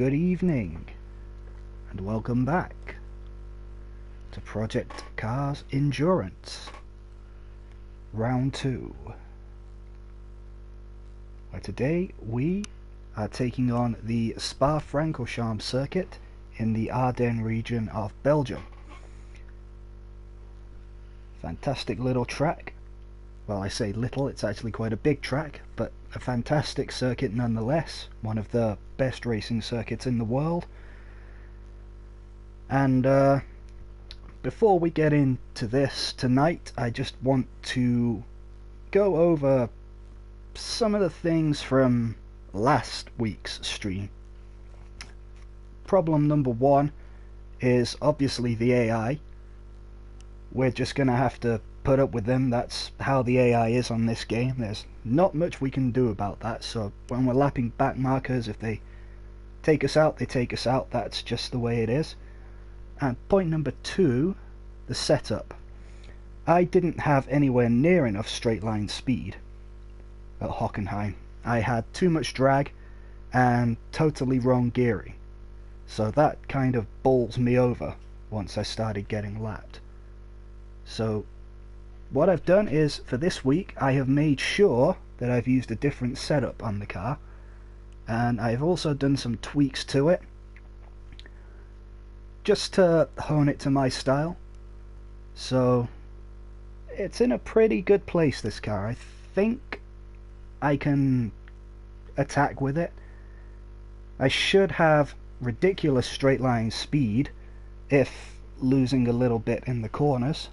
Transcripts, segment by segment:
good evening, and welcome back to Project Cars Endurance, Round 2, where today we are taking on the Spa-Francorchamps circuit in the Ardennes region of Belgium. Fantastic little track. Well, I say little, it's actually quite a big track, but a fantastic circuit nonetheless. One of the best racing circuits in the world. And before we get into this tonight, I just want to go over some of the things from last week's stream. Problem number one is obviously the AI. We're just going to have to put up with them. That's how the AI is on this game. There's not much we can do about that. So when we're lapping back markers, if they take us out, they take us out. That's just the way it is. And point number two, the setup. I didn't have anywhere near enough straight line speed at Hockenheim. I had too much drag and totally wrong gearing. So that kind of bowls me over once I started getting lapped. So what I've done is, for this week, I have made sure that I've used a different setup on the car, and I've also done some tweaks to it just to hone it to my style. So it's in a pretty good place, this car. I think I can attack with it. I should have ridiculous straight line speed if losing a little bit in the corners.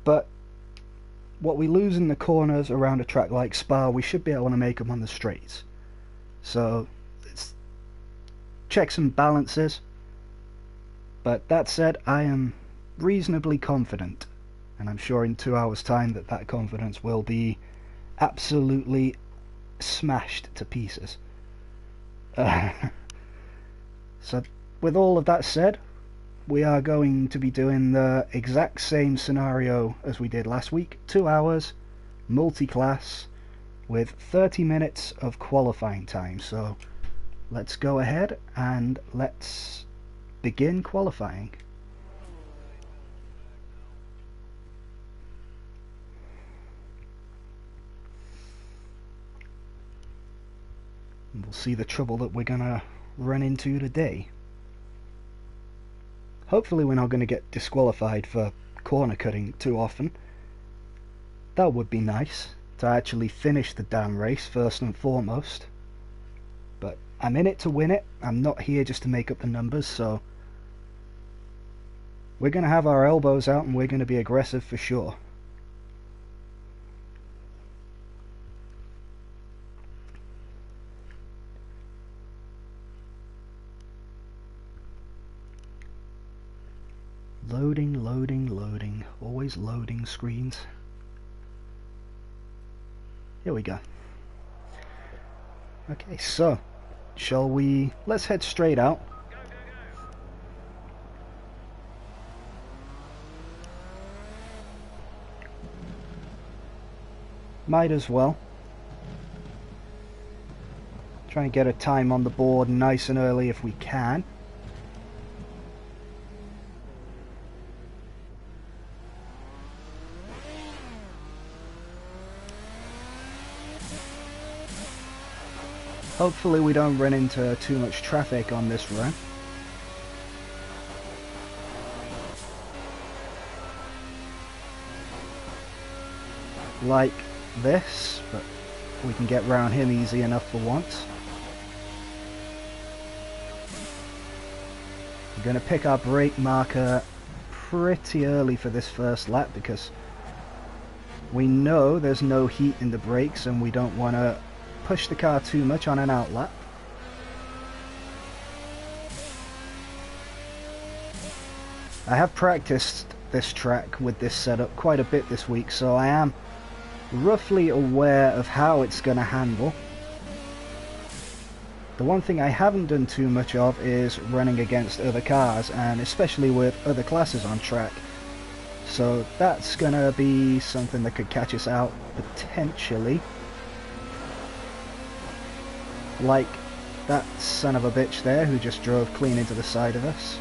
But what we lose in the corners around a track like Spa, we should be able to make them on the straights. So it's checks and balances. But that said, I am reasonably confident, and I'm sure in 2 hours' time that confidence will be absolutely smashed to pieces. So with all of that said, we are going to be doing the exact same scenario as we did last week. 2 hours, multi-class, with 30 minutes of qualifying time. So let's go ahead and let's begin qualifying. And we'll see the trouble that we're gonna run into today. Hopefully we're not going to get disqualified for corner cutting too often. That would be nice, to actually finish the damn race first and foremost. But I'm in it to win it. I'm not here just to make up the numbers, so we're going to have our elbows out and we're going to be aggressive for sure. Loading, loading, loading. Always loading screens. Here we go. Okay, so shall we... let's head straight out. Might as well. Try and get a time on the board nice and early if we can. Hopefully we don't run into too much traffic on this run. Like this, but we can get round him easy enough for once. We're going to pick our brake marker pretty early for this first lap because we know there's no heat in the brakes and we don't want to push the car too much on an outlap. I have practiced this track with this setup quite a bit this week, so I am roughly aware of how it's going to handle. The one thing I haven't done too much of is running against other cars, and especially with other classes on track. So that's going to be something that could catch us out potentially. Like that son of a bitch there who just drove clean into the side of us.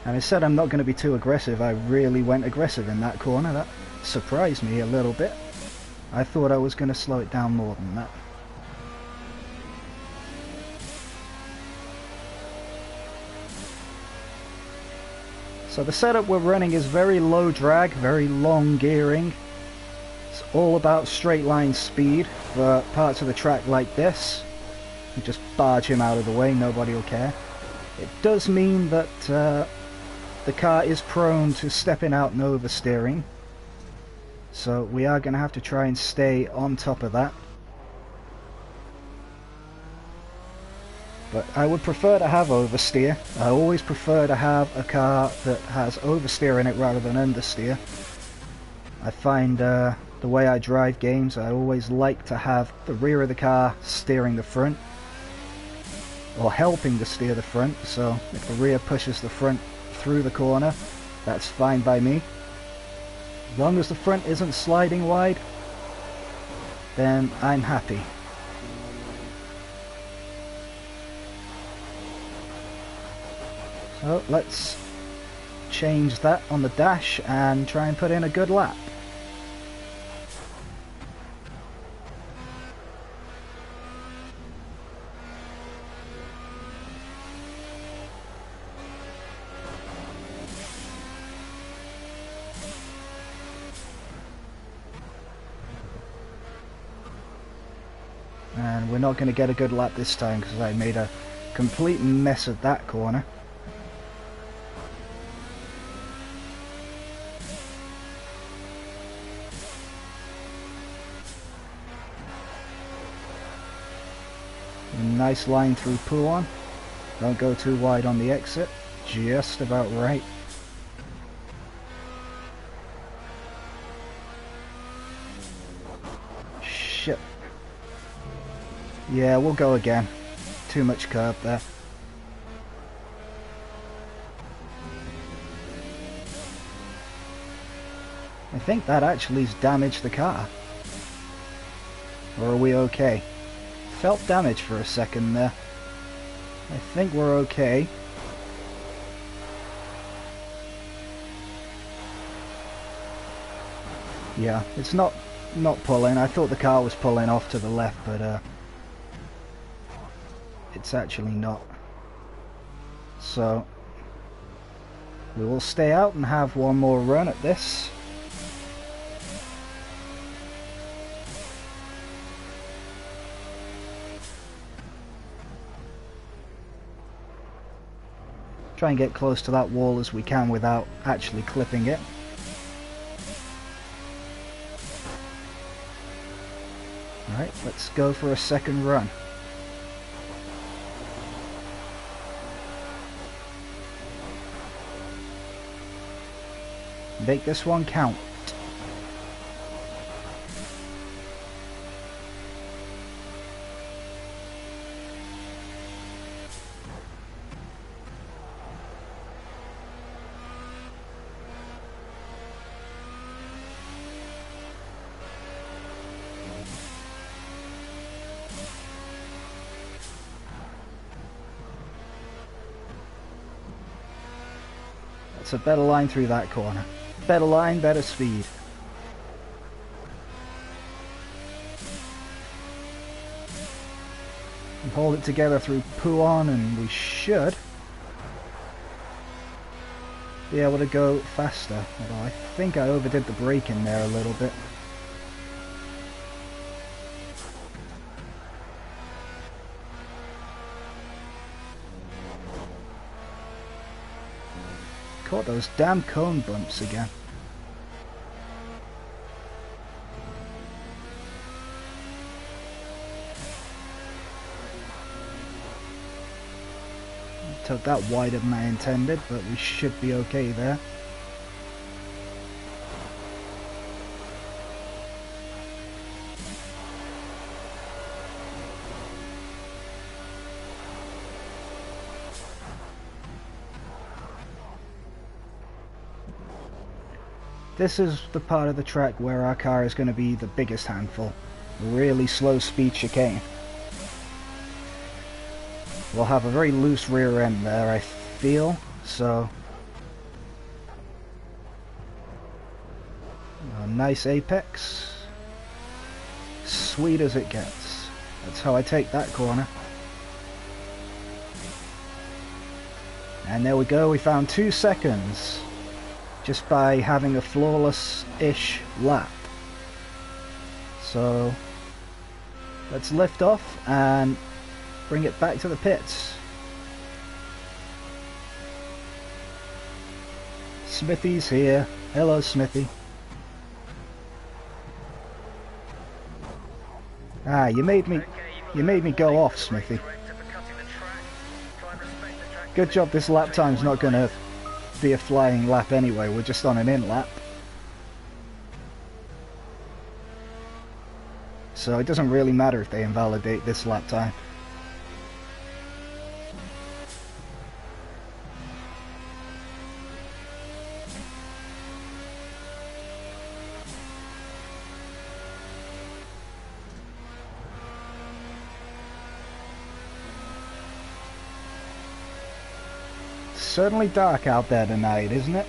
And I said I'm not going to be too aggressive. I really went aggressive in that corner. That surprised me a little bit. I thought I was going to slow it down more than that. So the setup we're running is very low drag, very long gearing. It's all about straight line speed for parts of the track like this. You just barge him out of the way, nobody will care. It does mean that the car is prone to stepping out and oversteering. So we are going to have to try and stay on top of that. But I would prefer to have oversteer. I always prefer to have a car that has oversteer in it rather than understeer. I find the way I drive games, I always like to have the rear of the car steering the front, or helping to steer the front. So if the rear pushes the front through the corner, that's fine by me. As long as the front isn't sliding wide, then I'm happy. So let's change that on the dash and try and put in a good lap. And we're not going to get a good lap this time because I made a complete mess of that corner. Nice line through Pouhon. Don't go too wide on the exit. Just about right. Shit. Yeah, we'll go again. Too much curb there. I think that actually's damaged the car. Or are we okay? Felt damage for a second there. I think we're okay. Yeah, it's not pulling. I thought the car was pulling off to the left, but it's actually not. So we will stay out and have one more run at this. Try and get close to that wall as we can without actually clipping it. Alright, let's go for a second run. Make this one count. That's a better line through that corner. Better line, better speed. And hold it together through Pouhon and we should be able to go faster. Although I think I overdid the braking there a little bit. Caught those damn cone bumps again. Took that wider than I intended, but we should be okay there. This is the part of the track where our car is going to be the biggest handful. really slow speed chicane. We'll have a very loose rear end there, I feel, so... A nice apex. Sweet as it gets. That's how I take that corner. And there we go, we found 2 seconds. Just by having a flawless-ish lap. So... let's lift off and bring it back to the pits. Smithy's here. Hello, Smithy. Ah, you made me go off, Smithy. Good job this lap time's not going to be a flying lap anyway, we're just on an in lap. So it doesn't really matter if they invalidate this lap time. Certainly dark out there tonight, isn't it?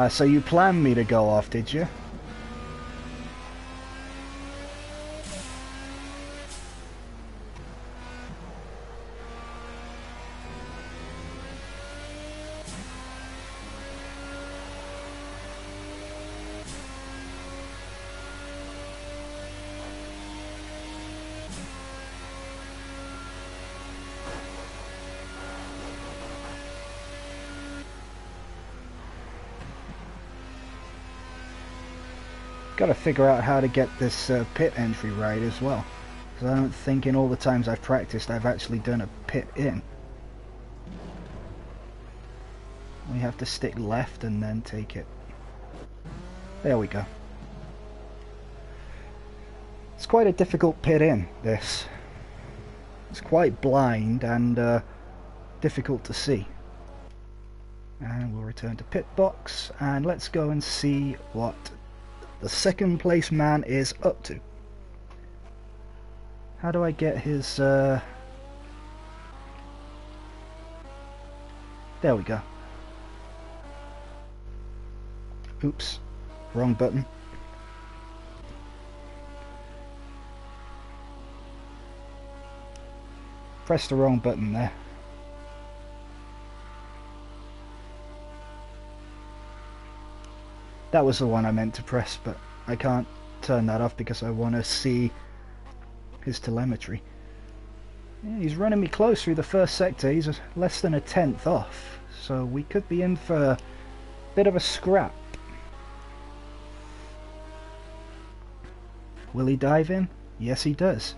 So you planned me to go off, did you? Got to figure out how to get this pit entry right as well, because I don't think in all the times I've practiced I've actually done a pit in. We have to stick left and then take it. There we go. It's quite a difficult pit in, this. It's quite blind and difficult to see. And we'll return to pit box and let's go and see what the second place man is up to. How do I get his... There we go. Oops. Wrong button. Press the wrong button there. That was the one I meant to press, but I can't turn that off because I want to see his telemetry. Yeah, he's running me close through the first sector. He's less than a tenth off, so we could be in for a bit of a scrap. Will he dive in? Yes, he does.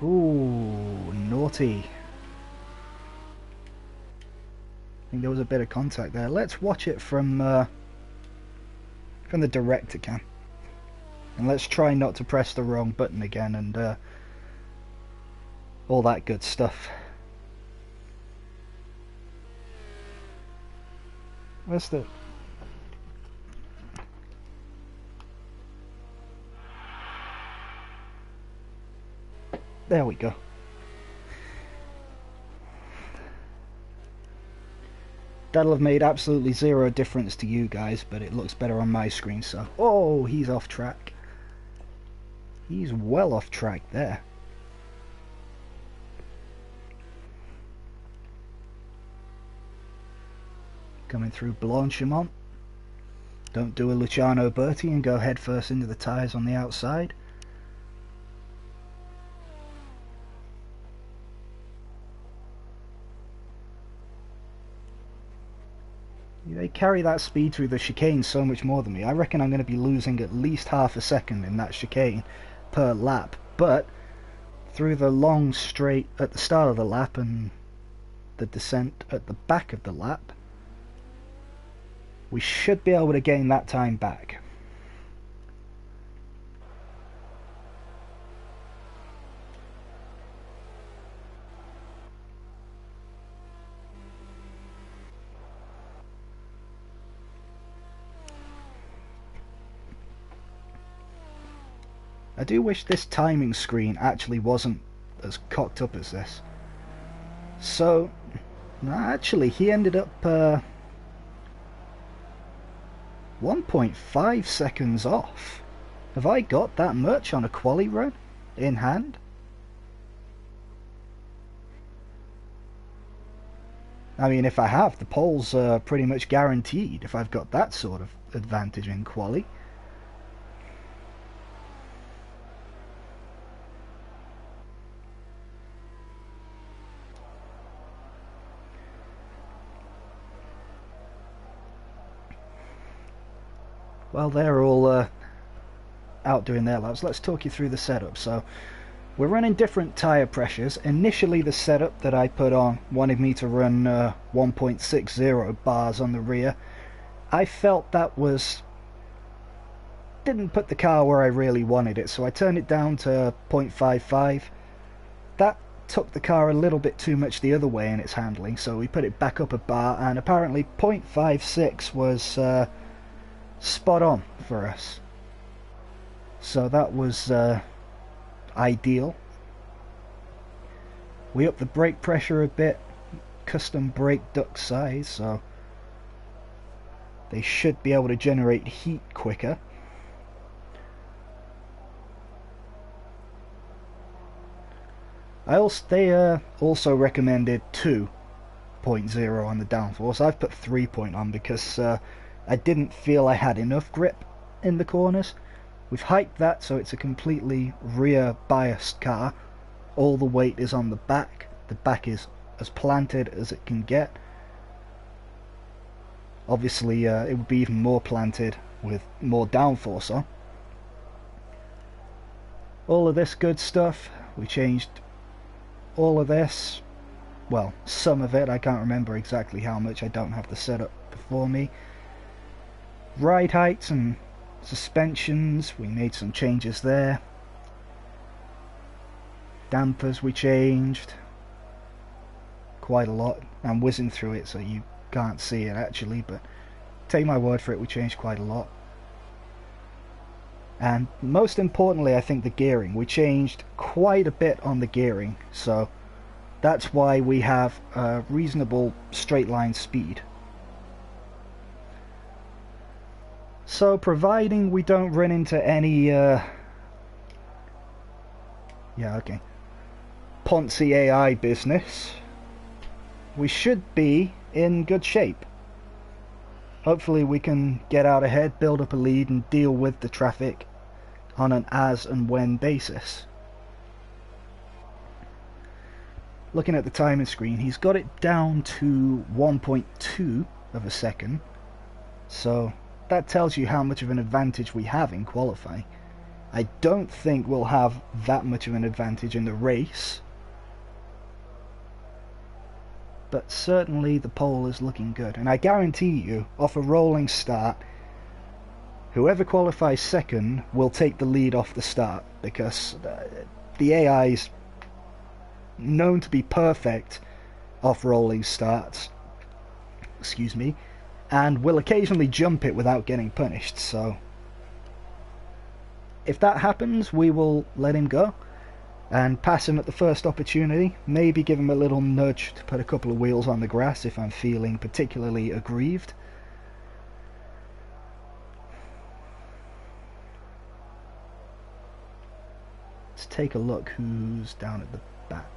Ooh, naughty. I think there was a bit of contact there. Let's watch it from the director cam. And let's try not to press the wrong button again and all that good stuff. Where's the... There we go. That'll have made absolutely zero difference to you guys, but it looks better on my screen, so... Oh, he's off track. He's well off track there. Coming through Blanchimont. Don't do a Luciano Berti and go head first into the tyres on the outside. They carry that speed through the chicane so much more than me. I reckon I'm going to be losing at least half a second in that chicane per lap. But through the long straight at the start of the lap and the descent at the back of the lap, we should be able to gain that time back. I do wish this timing screen actually wasn't as cocked up as this. So, actually, he ended up 1.5 seconds off. Have I got that much on a quali run in hand? I mean, if I have, the pole's pretty much guaranteed if I've got that sort of advantage in quali. Well, they're all out doing their laps. Let's talk you through the setup. So, we're running different tyre pressures. Initially, the setup that I put on wanted me to run 1.60 bars on the rear. I felt that didn't put the car where I really wanted it, so I turned it down to 0.55. That took the car a little bit too much the other way in its handling, so we put it back up a bar, and apparently 0.56 was spot on for us. So that was ideal. We upped the brake pressure a bit, custom brake duct size, so they should be able to generate heat quicker. They also recommended 2.0 on the downforce. I've put 3 on because I didn't feel I had enough grip in the corners. We've hiked that so it's a completely rear biased car. All the weight is on the back. The back is as planted as it can get. Obviously it would be even more planted with more downforce on. All of this good stuff. We changed all of this. Well, some of it. I can't remember exactly how much. I don't have the setup before me. Ride heights and suspensions, we made some changes there. Dampers we changed quite a lot. I'm whizzing through it so you can't see it actually, but take my word for it, we changed quite a lot. And most importantly, I think the gearing. We changed quite a bit on the gearing, so that's why we have a reasonable straight line speed. So providing we don't run into any Ponzi AI business, we should be in good shape. Hopefully we can get out ahead, build up a lead and deal with the traffic on an as and when basis. Looking at the timing screen, he's got it down to 1.2 of a second, so that tells you how much of an advantage we have in qualifying. I don't think we'll have that much of an advantage in the race, but certainly the pole is looking good, and I guarantee you, off a rolling start, whoever qualifies second will take the lead off the start, because the AI is known to be perfect off rolling starts, excuse me, and will occasionally jump it without getting punished. So if that happens, we will let him go and pass him at the first opportunity. Maybe give him a little nudge to put a couple of wheels on the grass if I'm feeling particularly aggrieved. Let's take a look who's down at the back.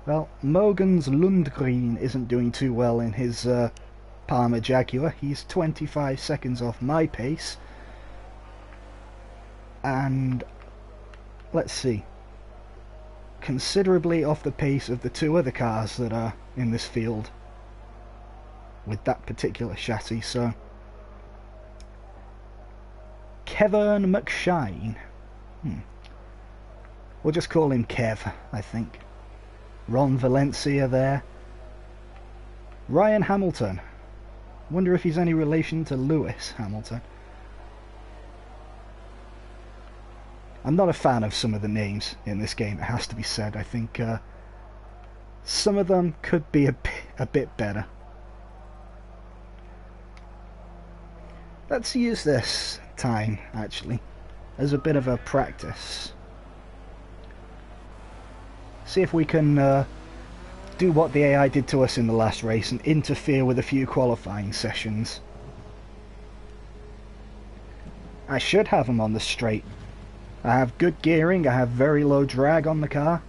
Well, Mogens Lundgren isn't doing too well in his Palmer Jaguar. He's 25 seconds off my pace. And let's see, considerably off the pace of the two other cars that are in this field with that particular chassis. So Kevin McShine, we'll just call him Kev, I think. Ron Valencia there. Ryan Hamilton. Wonder if he's any relation to Lewis Hamilton. I'm not a fan of some of the names in this game, it has to be said. I think some of them could be a bit better. Let's use this time, actually, as a bit of a practice. See if we can do what the AI did to us in the last race and interfere with a few qualifying sessions. I should have them on the straight. I have good gearing, I have very low drag on the car.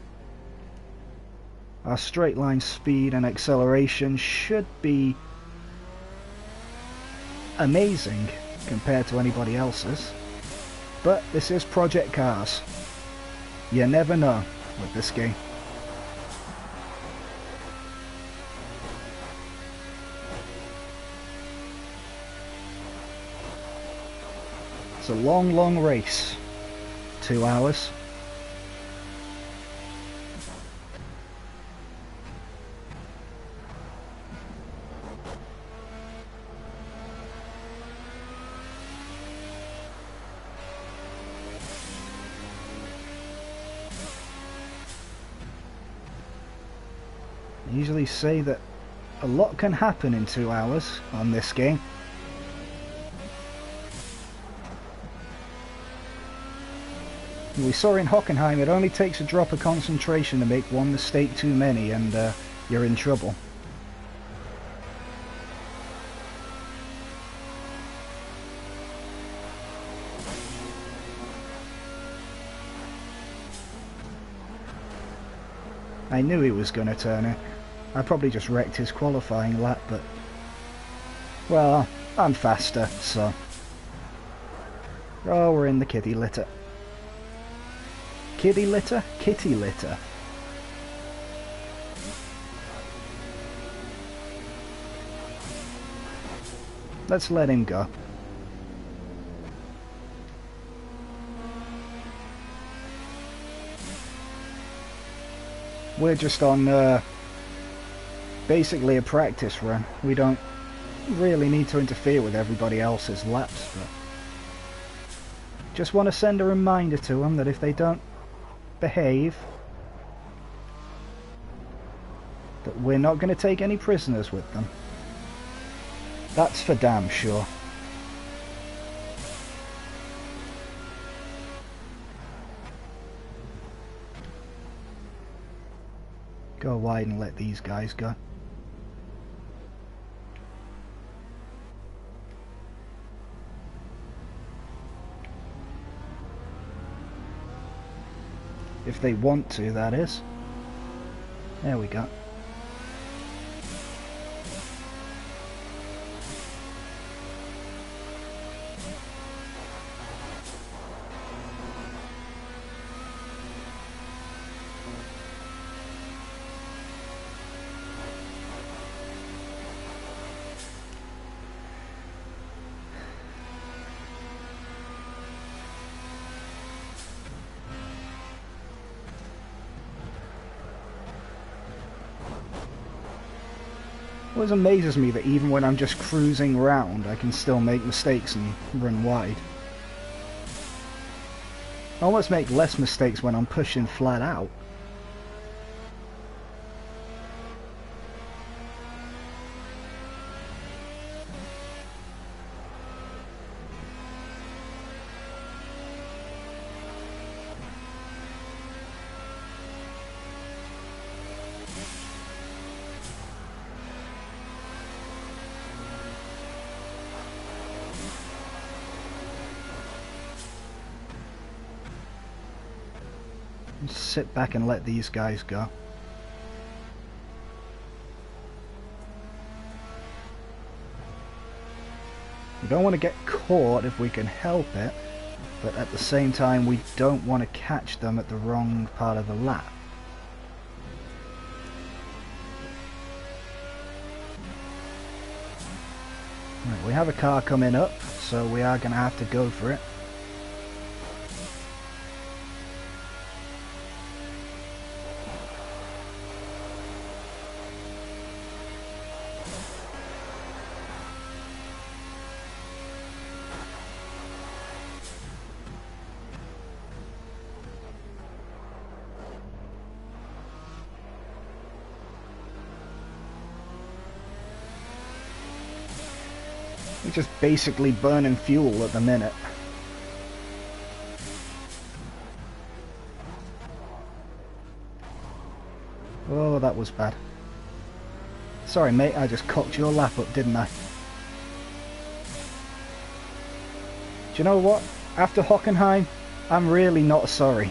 Our straight line speed and acceleration should be amazing compared to anybody else's. But this is Project Cars. You never know with this game. It's a long, long race. 2 hours. I usually say that a lot can happen in 2 hours on this game. We saw in Hockenheim it only takes a drop of concentration to make one mistake too many and you're in trouble. I knew he was going to turn it. I probably just wrecked his qualifying lap, but... well, I'm faster, so... oh, we're in the kitty litter. Kitty litter? Kitty litter. Let's let him go. We're just on basically a practice run. We don't really need to interfere with everybody else's laps, but just want to send a reminder to them that if they don't behave, that we're not going to take any prisoners with them. That's for damn sure. Go wide and let these guys go. If they want to, that is. There we go. It always amazes me that even when I'm just cruising around, I can still make mistakes and run wide. I almost make less mistakes when I'm pushing flat out. Just sit back and let these guys go. We don't want to get caught if we can help it, but at the same time we don't want to catch them at the wrong part of the lap. Right, we have a car coming up, so we are going to have to go for it. We're just basically burning fuel at the minute. Oh, that was bad. Sorry, mate, I just cocked your lap up, didn't I? Do you know what? After Hockenheim, I'm really not sorry.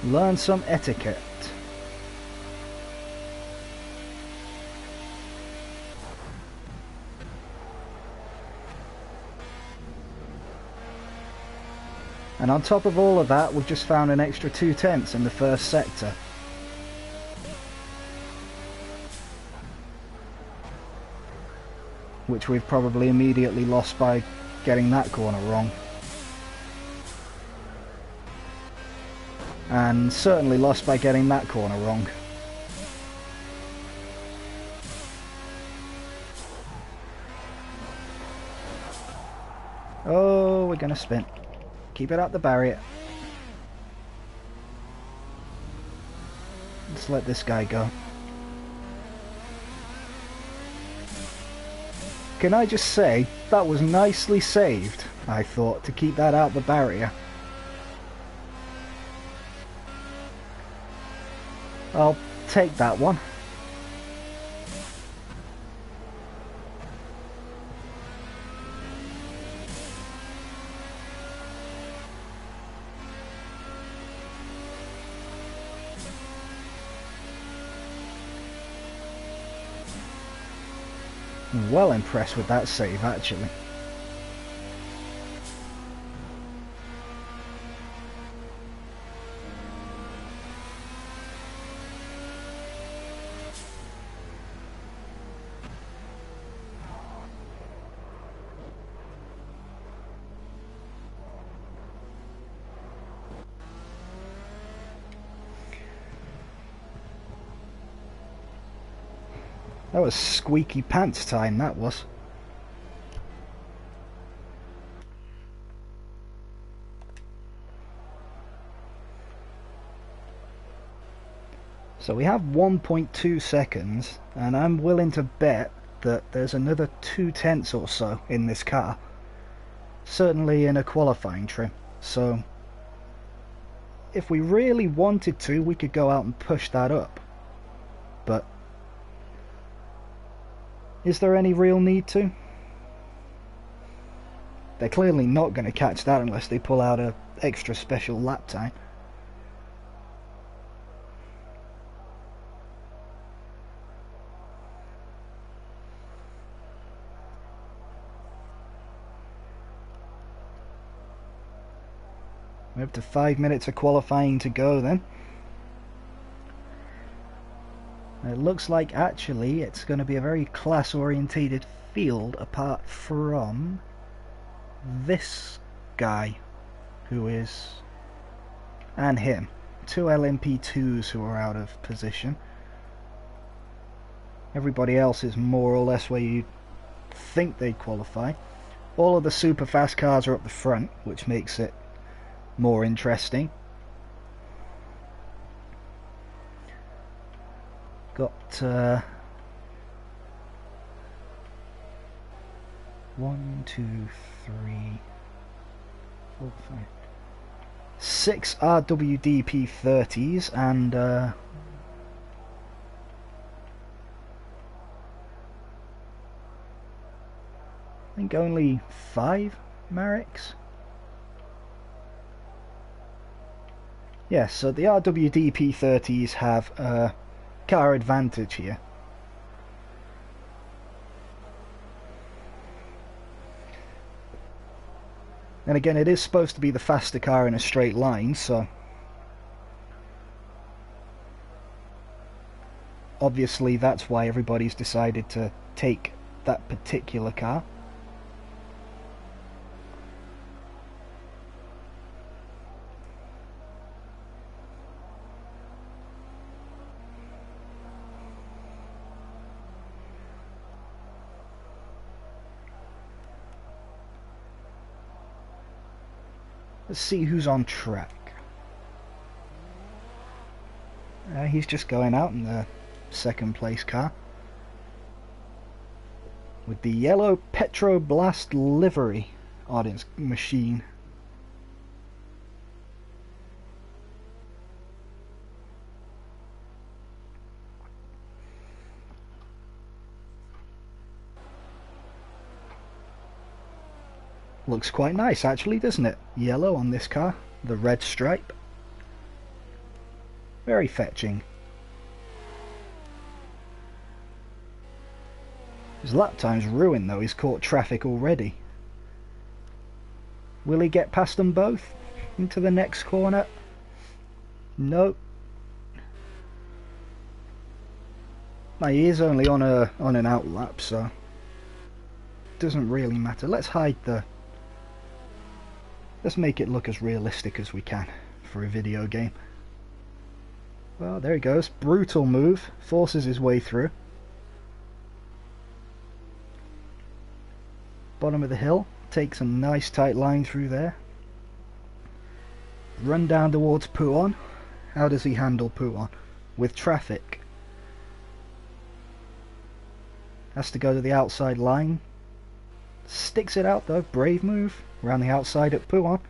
Learn some etiquette. And on top of all of that, we've just found an extra 2/10 in the first sector. Which we've probably immediately lost by getting that corner wrong. And certainly lost by getting that corner wrong. Oh, we're gonna spin. Keep it at the barrier. Let's let this guy go. Can I just say, that was nicely saved, I thought, to keep that out the barrier. I'll take that one. Well impressed with that save, actually. That was squeaky pants time, that was. So we have 1.2 seconds, and I'm willing to bet that there's another 2/10 or so in this car. Certainly in a qualifying trim. So if we really wanted to, we could go out and push that up. But is there any real need to? They're clearly not going to catch that unless they pull out a extra special lap time. We're up to 5 minutes of qualifying to go then. It looks like actually it's going to be a very class orientated field apart from this guy who is, and him, two LMP2s who are out of position. Everybody else is more or less where you think they'd qualify. All of the super fast cars are up the front, which makes it more interesting. Got 1, 2, 3, 4, 5, 6 RWDP 30s and I think only 5 Mareks. Yes, so the RWDP 30s have a car advantage here. And again, it is supposed to be the faster car in a straight line, so obviously that's why everybody's decided to take that particular car. Let's see who's on track. He's just going out in the second place car with the yellow Petroblast livery on its machine. Looks quite nice actually, doesn't it? Yellow on this car, the red stripe. Very fetching. His lap time's ruined though, he's caught traffic already. Will he get past them both into the next corner? Nope. He is only on an out lap, so doesn't really matter. Let's hide the... Let's make it look as realistic as we can for a video game. Well, there he goes. Brutal move. Forces his way through. Bottom of the hill. Takes a nice tight line through there. Run down towards Pouon. How does he handle Pouon? With traffic. Has to go to the outside line. Sticks it out though. Brave move. Around the outside at Pouon.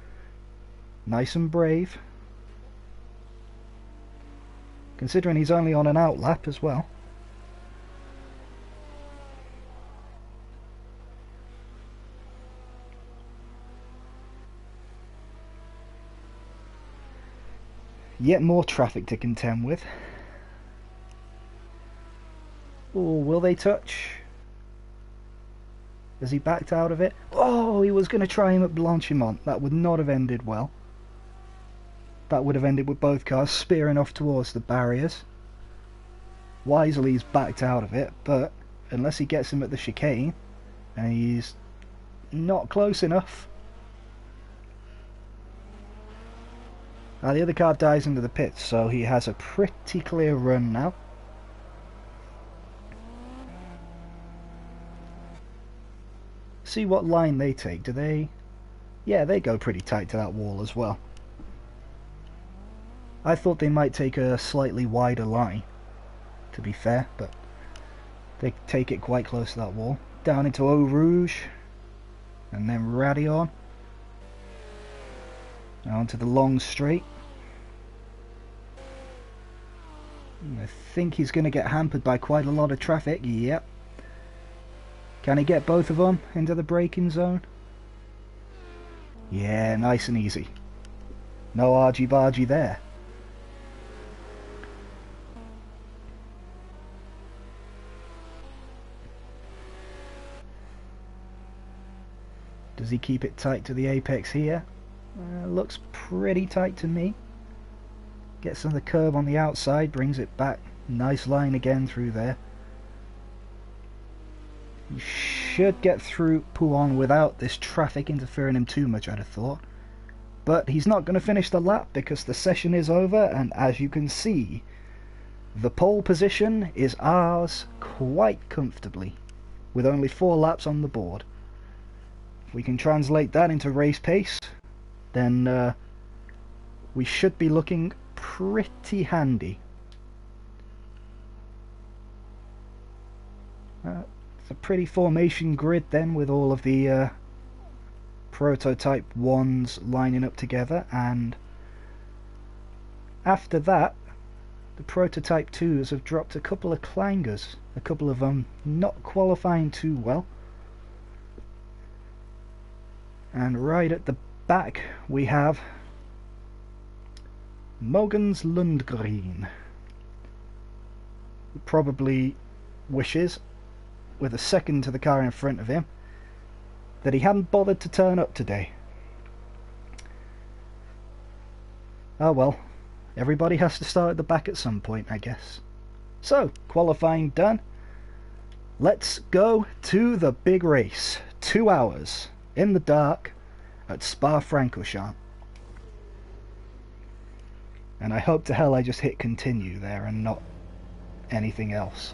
Nice and brave. Considering he's only on an out lap as well. Yet more traffic to contend with. Oh, will they touch? Has he backed out of it? Oh, he was going to try him at Blanchimont. That would not have ended well. That would have ended with both cars spearing off towards the barriers. Wisely he's backed out of it, but unless he gets him at the chicane, and he's not close enough. The other car dives into the pits, so he has a pretty clear run now. See what line they take. Do they... Yeah, they go pretty tight to that wall as well. I thought they might take a slightly wider line, to be fair, but they take it quite close to that wall. Down into Eau Rouge, and then Raidillon. Now onto the long straight. I think he's going to get hampered by quite a lot of traffic. Yep. Can he get both of them into the braking zone? Yeah, nice and easy. No argy-bargy there. Does he keep it tight to the apex here? Looks pretty tight to me. Gets on the curve on the outside, brings it back. Nice line again through there. You should get through Pouon without this traffic interfering him too much, I'd have thought. But he's not going to finish the lap because the session is over, and as you can see, the pole position is ours quite comfortably, with only 4 laps on the board. If we can translate that into race pace, then we should be looking pretty handy. It's a pretty formation grid then, with all of the prototype 1s lining up together, and after that the prototype 2s have dropped a couple of clangers, a couple of them not qualifying too well. And right at the back we have Mogens Lundgren, who probably wishes, with a second to the car in front of him, that he hadn't bothered to turn up today. Oh well, everybody has to start at the back at some point, I guess. So, qualifying done. Let's go to the big race. 2 hours in the dark at Spa-Francorchamps. And I hope to hell I just hit continue there and not anything else.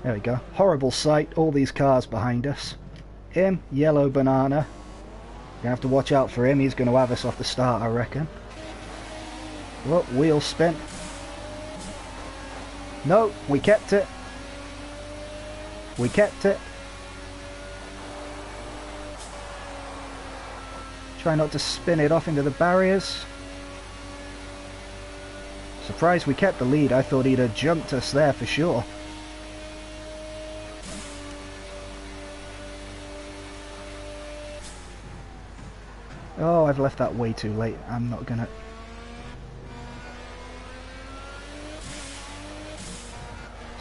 There we go. Horrible sight, all these cars behind us. Him, Yellow Banana. Gonna have to watch out for him, he's going to have us off the start, I reckon. Well, wheel spin. No, we kept it. We kept it. Try not to spin it off into the barriers. Surprised we kept the lead. I thought he'd have jumped us there for sure. Oh, I've left that way too late. I'm not gonna...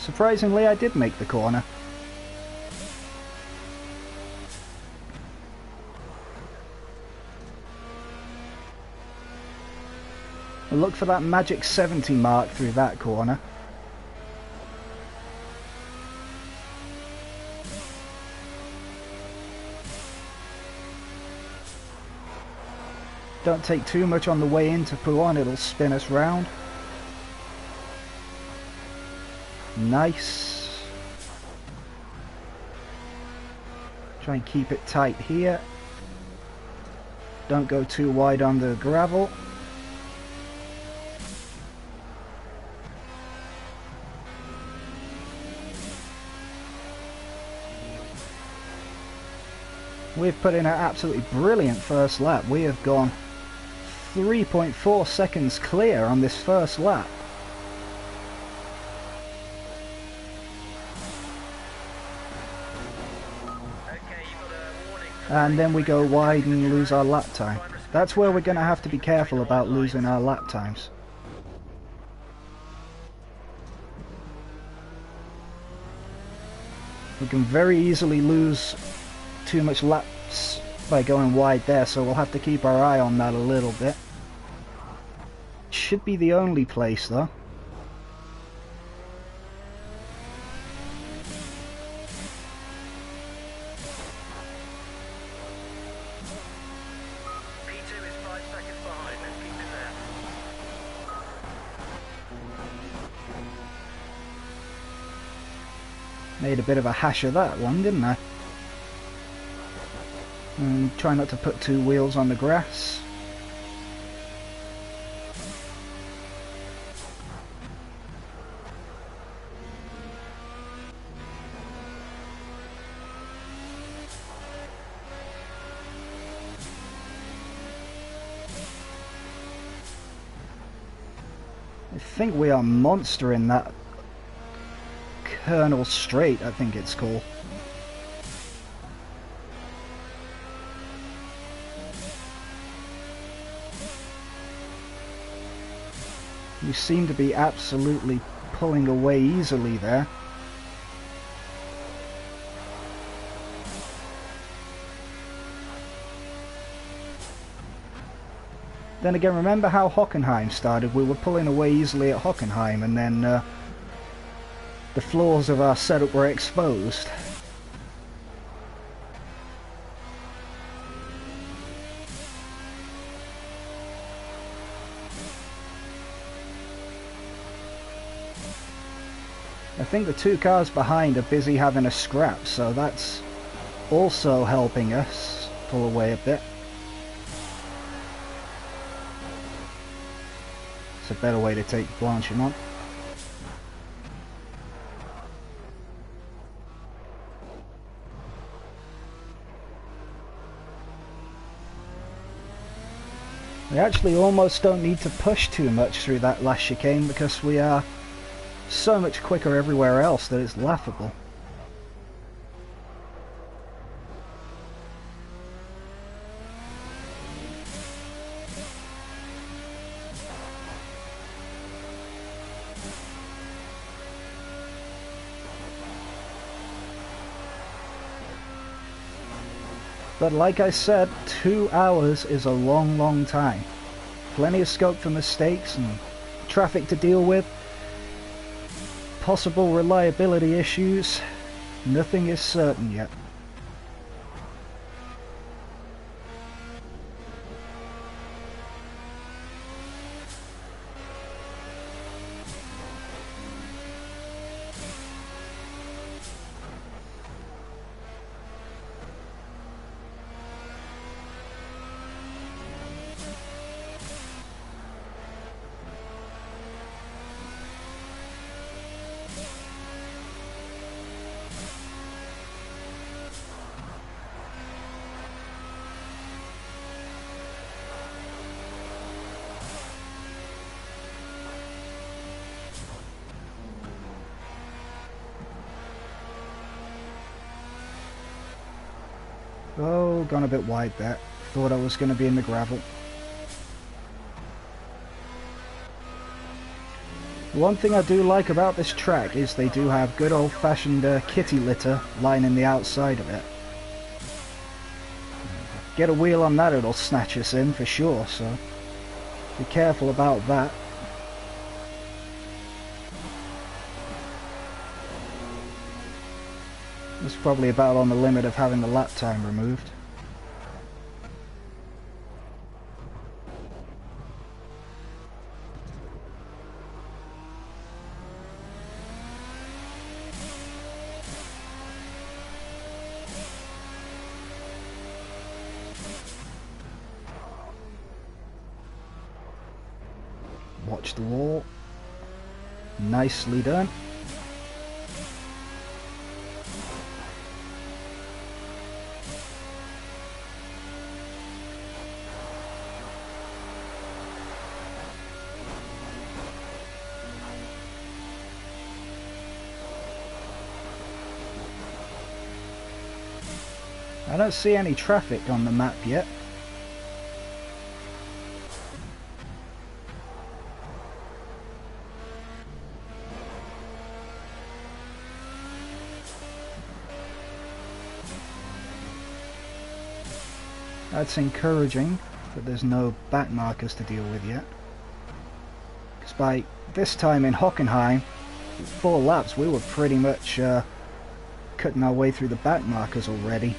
Surprisingly, I did make the corner. Look for that magic 70 mark through that corner. Don't take too much on the way into Pouhon, it'll spin us round. Nice. Try and keep it tight here. Don't go too wide on the gravel. We've put in an absolutely brilliant first lap. We have gone 3.4 seconds clear on this first lap. And then we go wide and lose our lap time. That's where we're going to have to be careful about losing our lap times. We can very easily lose too much laps by going wide there, so we'll have to keep our eye on that a little bit. Should be the only place though. P2 is 5 seconds behind, let's keep it there. Made a bit of a hash of that one, didn't I? And try not to put two wheels on the grass. I think we are monstering that Colonel Straight, I think it's called. You seem to be absolutely pulling away easily there. Then again, remember how Hockenheim started? We were pulling away easily at Hockenheim, and then the flaws of our setup were exposed. I think the two cars behind are busy having a scrap, so that's also helping us pull away a bit. It's a better way to take Blanchimont. We actually almost don't need to push too much through that last chicane because we are so much quicker everywhere else that it's laughable. But like I said, 2 hours is a long, long time. Plenty of scope for mistakes and traffic to deal with. Possible reliability issues. Nothing is certain yet. Oh, gone a bit wide there. Thought I was going to be in the gravel. One thing I do like about this track is they do have good old-fashioned kitty litter lining the outside of it. Get a wheel on that, it'll snatch us in for sure, so be careful about that. It's probably about on the limit of having the lap time removed. Watch the wall. Nicely done. I don't see any traffic on the map yet. That's encouraging, but there's no back markers to deal with yet. Because by this time in Hockenheim, 4 laps, we were pretty much cutting our way through the back markers already.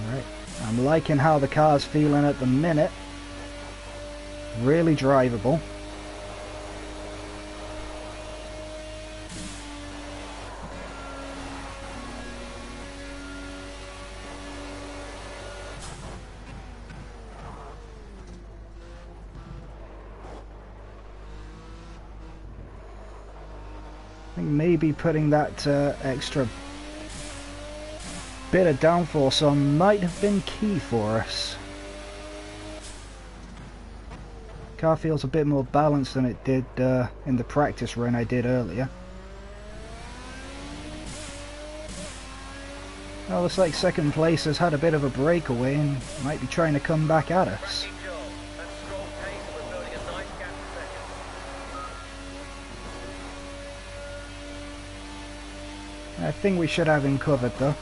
Alright, I'm liking how the car's feeling at the minute. Really drivable. I think maybe putting that extra bit of downforce on might have been key for us. Car feels a bit more balanced than it did in the practice run I did earlier. Well, looks like second place has had a bit of a breakaway and might be trying to come back at us. Cracking job. That's strong pace and we're building a nice gap to second. I think we should have him covered though.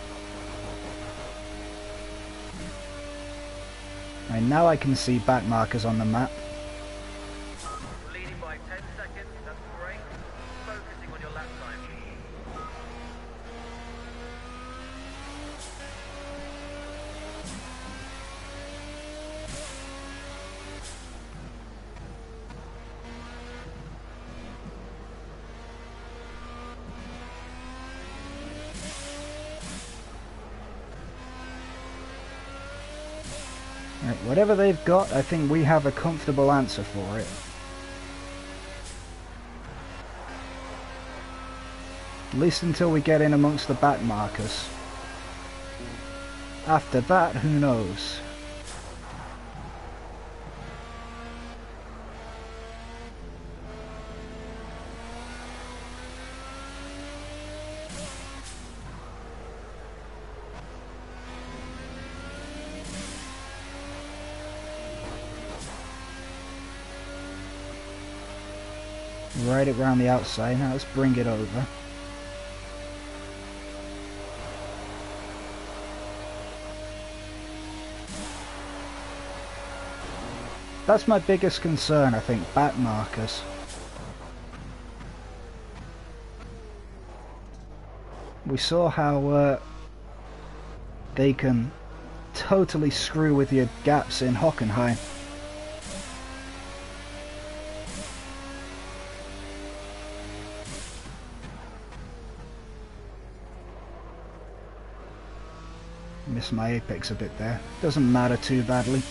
And now I can see back markers on the map. Leading by 10 seconds, that's great. Focusing on your lap time. Right, whatever they've got, I think we have a comfortable answer for it. At least until we get in amongst the back markers. After that, who knows? Right around the outside. Now let's bring it over. That's my biggest concern, I think, back markers. We saw how they can totally screw with your gaps in Hockenheim. Missed my apex a bit there. Doesn't matter too badly.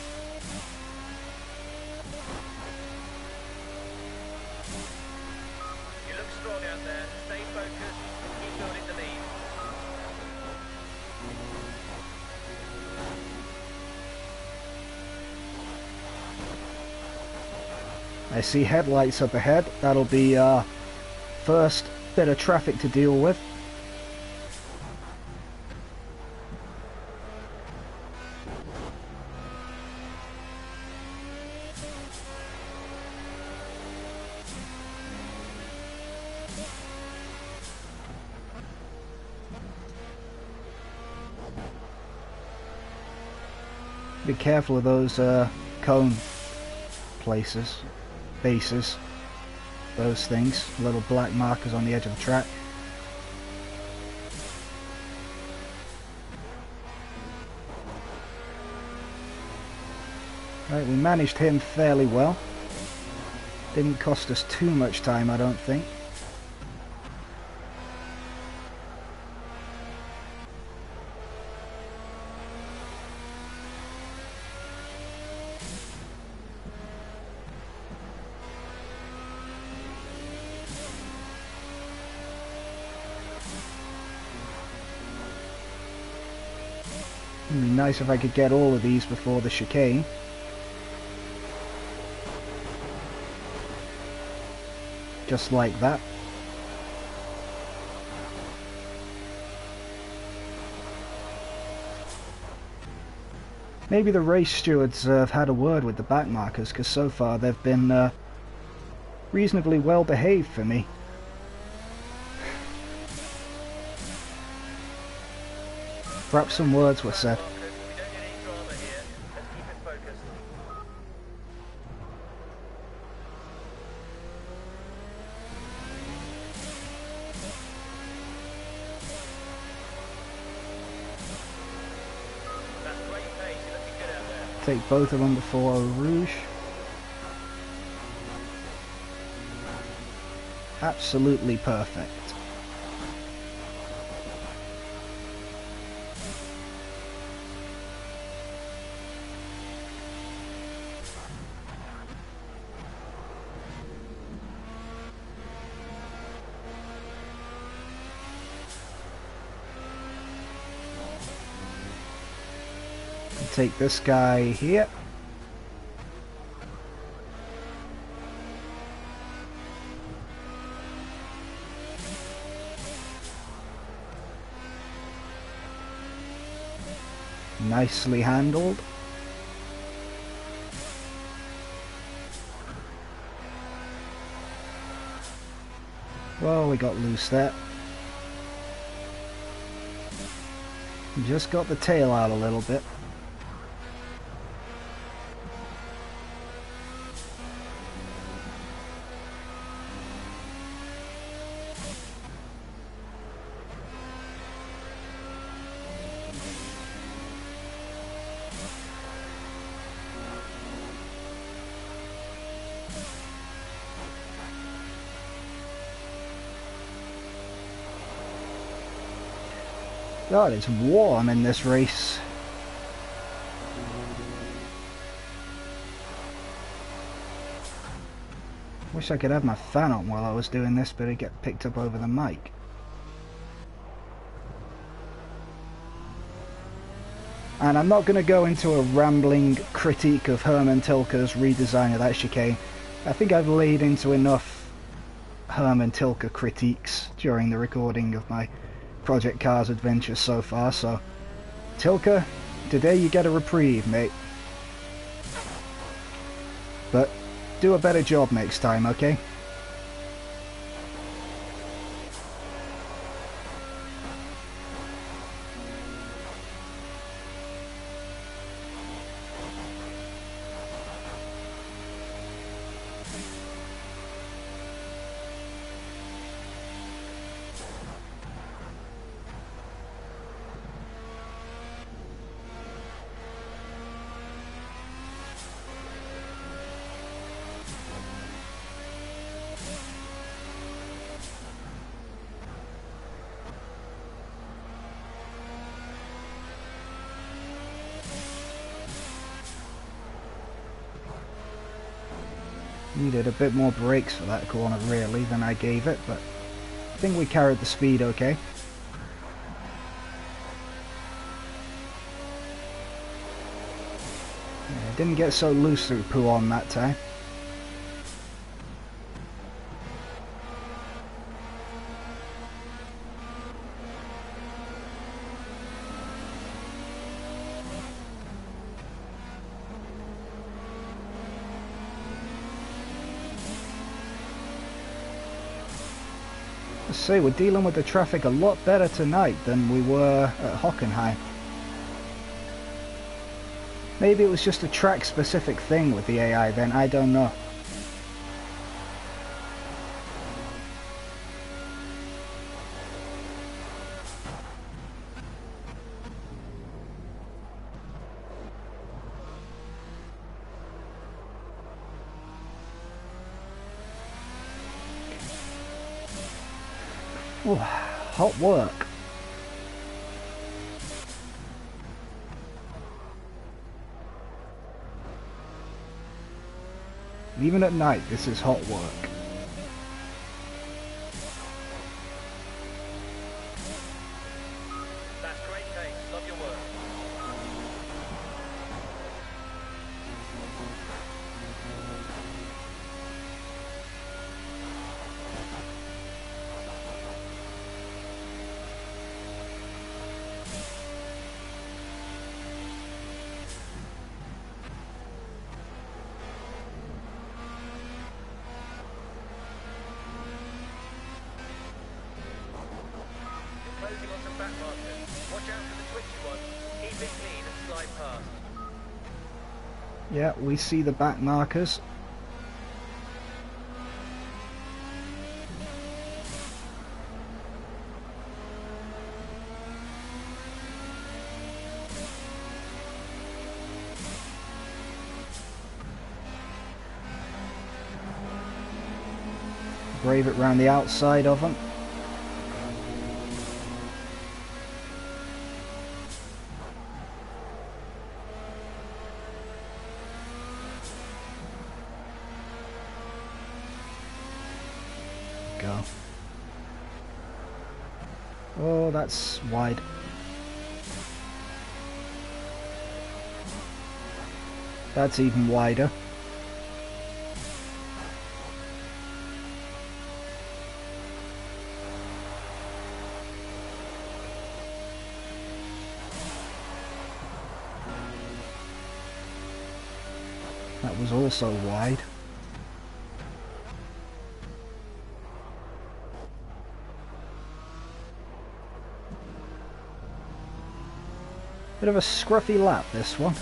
You look strong out there. Stay focused. Keep building the lead. I see headlights up ahead. That'll be our first bit of traffic to deal with. Be careful of those cone places, bases, those things, little black markers on the edge of the track. Right, we managed him fairly well. Didn't cost us too much time, I don't think. It'd be nice if I could get all of these before the chicane. Just like that. Maybe the race stewards have had a word with the back markers, because so far they've been reasonably well behaved for me. Perhaps some words were said. We don't need any drama here. Let's keep it focused. That's great pace. You're looking good out there. Take both of them before Eau Rouge. Absolutely perfect. Take this guy here. Nicely handled. Well, we got loose there. Just got the tail out a little bit. God, it's warm in this race. Wish I could have my fan on while I was doing this, but it'd get picked up over the mic. And I'm not going to go into a rambling critique of Hermann Tilke's redesign of that chicane. I think I've laid into enough Hermann Tilke critiques during the recording of my Project Cars adventures so far, so Tilke, today you get a reprieve, mate. But do a better job next time, okay? Needed a bit more brakes for that corner really than I gave it, but I think we carried the speed okay. Yeah, didn't get so loose through Pouhon that time. Let's say we're dealing with the traffic a lot better tonight than we were at Hockenheim. Maybe it was just a track specific thing with the AI then, I don't know. Ooh, hot work. Even at night, this is hot work. That's great, Kate. Love your work. Closing on some back markers. Watch out for the twitchy ones. Keep it clean and slide past. Yeah, we see the back markers. Brave it round the outside of them. Go. Oh, that's wide. That's even wider. That was also wide. Bit of a scruffy lap, this one.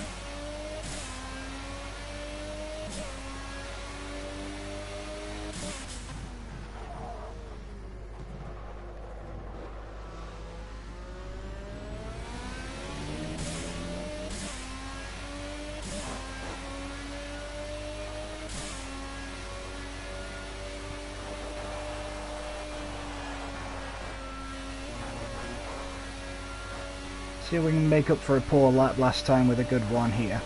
See if we can make up for a poor lap last time with a good one here.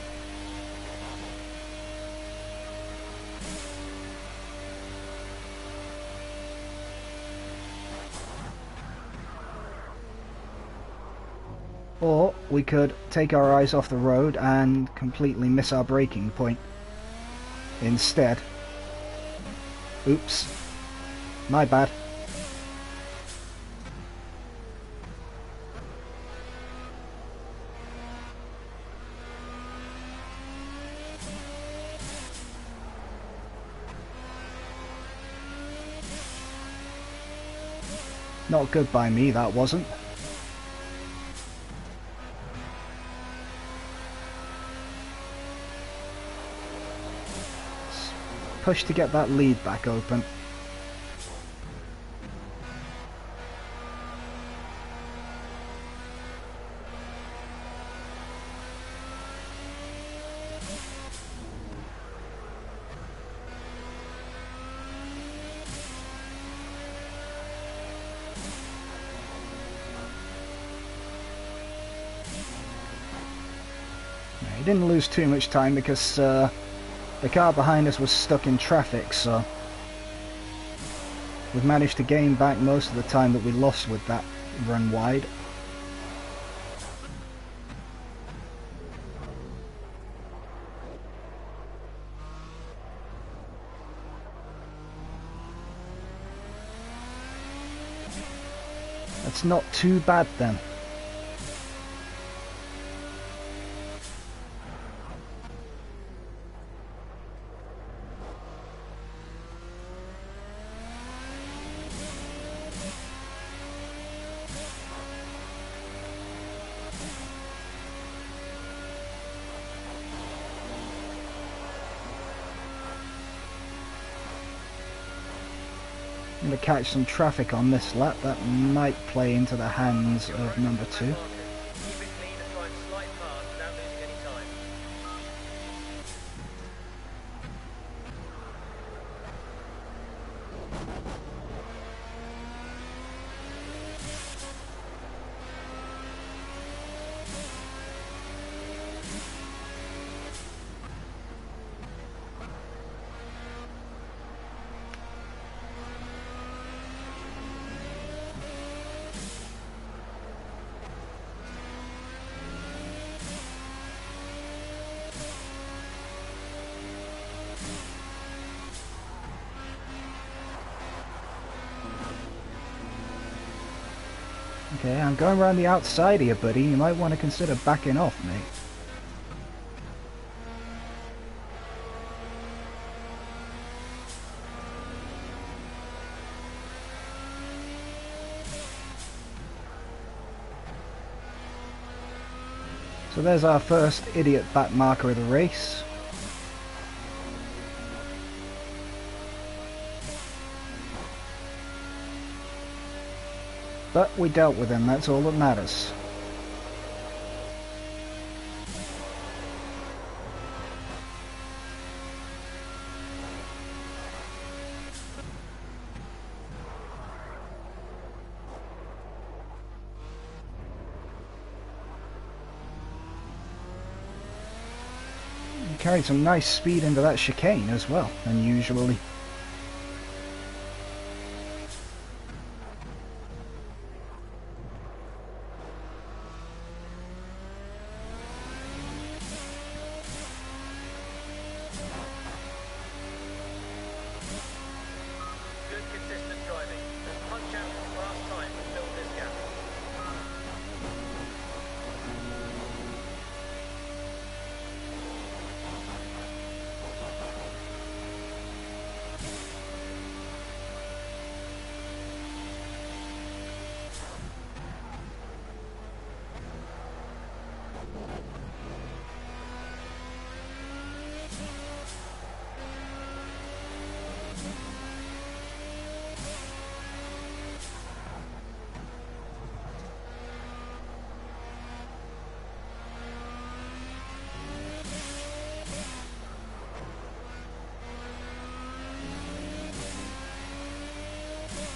Or we could take our eyes off the road and completely miss our braking point instead. Oops. My bad. Not good by me, that wasn't. Push to get that lead back open. He didn't lose too much time because The car behind us was stuck in traffic, so we've managed to gain back most of the time that we lost with that run wide. That's not too bad then. I'm going to catch some traffic on this lap. That might play into the hands of number 2. Keep it clean and try and slide past without losing any time. Okay, I'm going around the outside here, buddy. You might want to consider backing off, mate. So there's our first idiot back marker of the race. But we dealt with him, that's all that matters. Carried some nice speed into that chicane as well, unusually. Good consistent driving. Just punch out some fast time and fill this gap.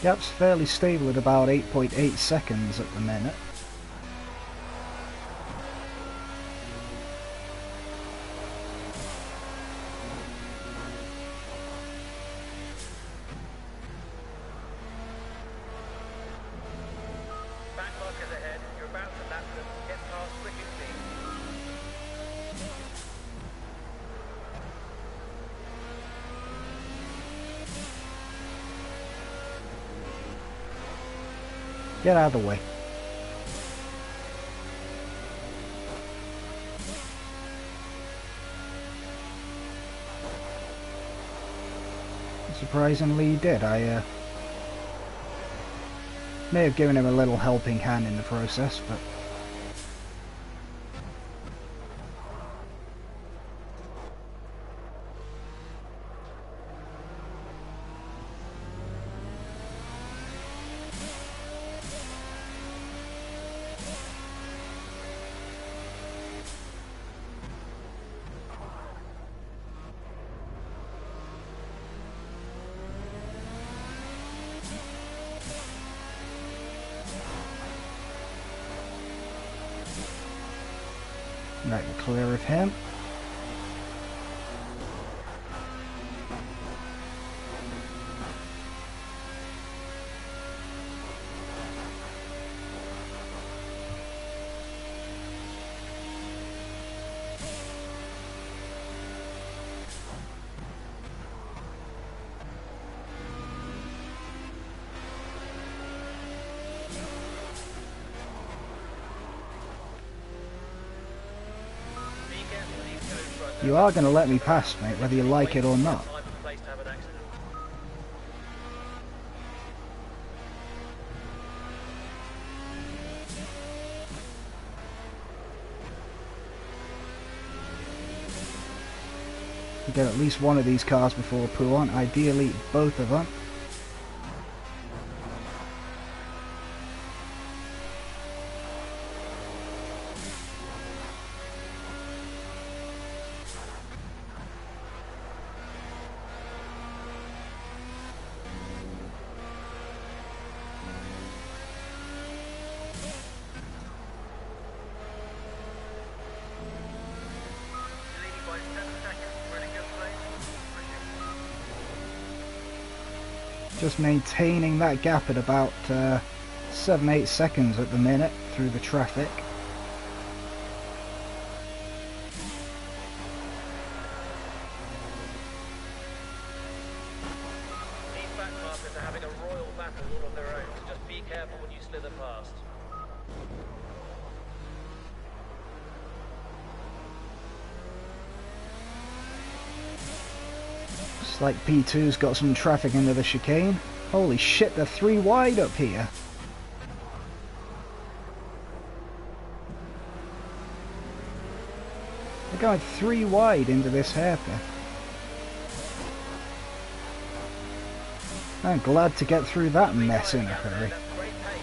Gap's fairly stable at about 8.8 seconds at the minute. Back markers ahead. You're about to lap them. Get past quick and clean. Get out of the way. Surprisingly he did. I may have given him a little helping hand in the process, but right, we're clear of him. You are going to let me pass, mate, whether you like it or not. Time and place to have an accident. You get at least one of these cars before Pouan, ideally both of them. Leading by 7 seconds. We're in a good place. Pushing. Just maintaining that gap at about 7-8 seconds at the minute through the traffic. These back markers are having a royal battle all on their own, so just be careful when you slither past. It's like P2's got some traffic into the chicane. Holy shit, they're 3 wide up here. They're going 3 wide into this hairpin. I'm glad to get through that mess in a hurry. That's great pace.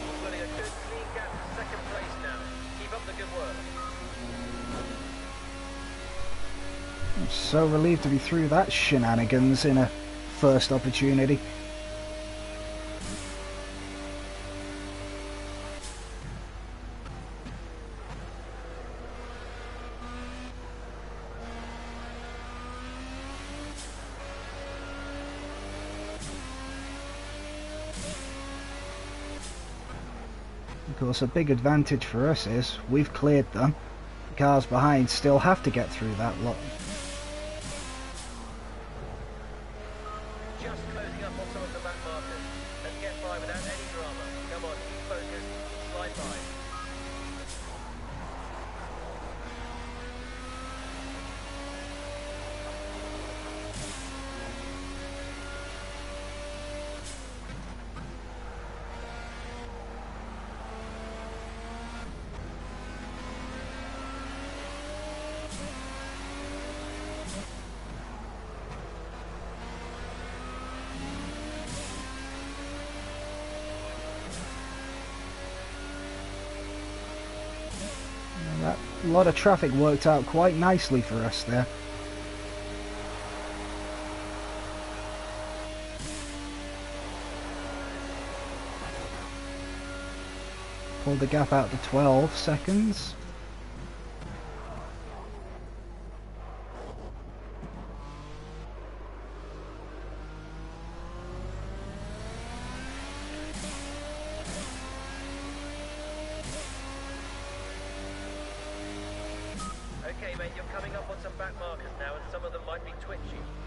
We're running a good clean gap to second place now. Keep up the good work. I'm so relieved to be through that shenanigans in a first opportunity. Of course, a big advantage for us is we've cleared them. The cars behind still have to get through that lot. Just closing up on some of the back markers. Let's get by without any drama. Come on, keep focused. Slide by. That lot of traffic worked out quite nicely for us there. Pulled the gap out to 12 seconds. Okay, mate, you're coming up on some back markers now, and some of them might be twitchy.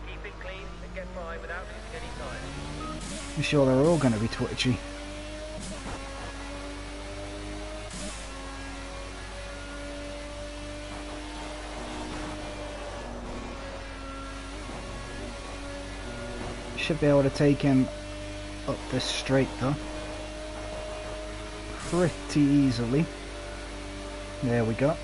Keep it clean and get by without losing any time. I'm sure they're all going to be twitchy. Should be able to take him up this straight though. Pretty easily. There we go.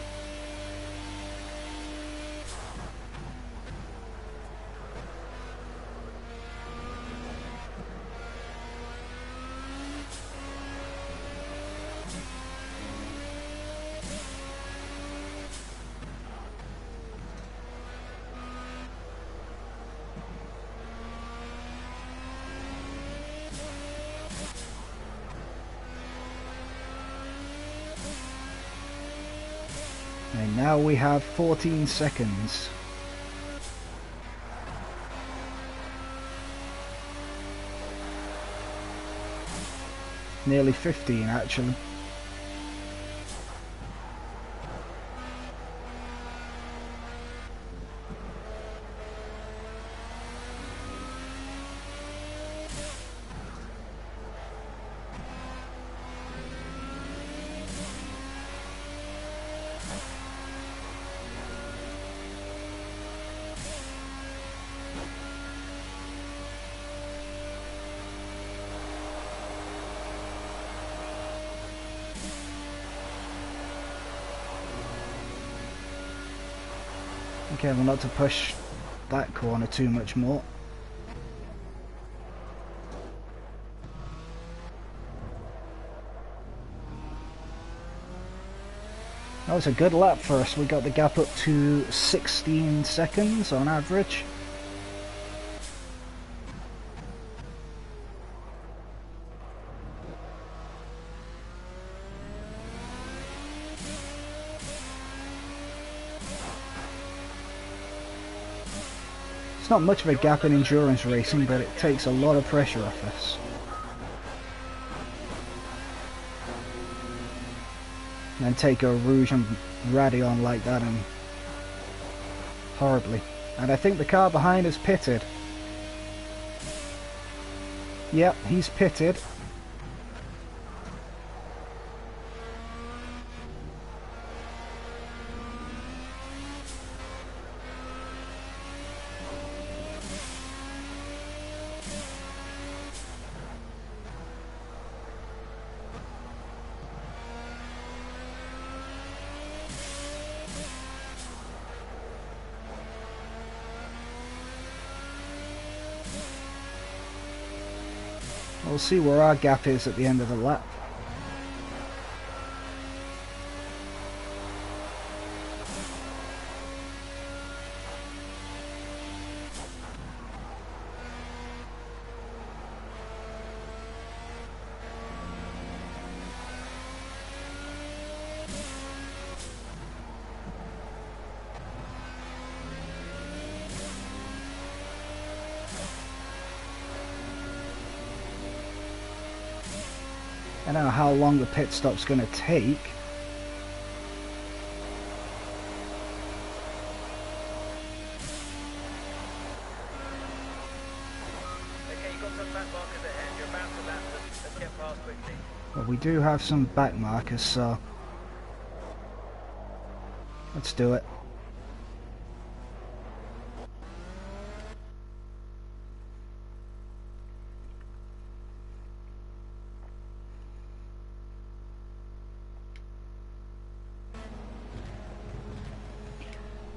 And now we have 14 seconds. Nearly 15 actually. Careful not to push that corner too much more. That was a good lap for us. We got the gap up to 16 seconds on average. It's not much of a gap in endurance racing, but it takes a lot of pressure off us. And then take a Rouge and Radeon like that and horribly. And I think the car behind us pitted. Yep, he's pitted. We'll see where our gap is at the end of the lap. I don't know how long the pit stop's going to take. Okay, you've got some back markers ahead. You're about to lap them. Let's get past quickly. But we do have some back markers, so let's do it.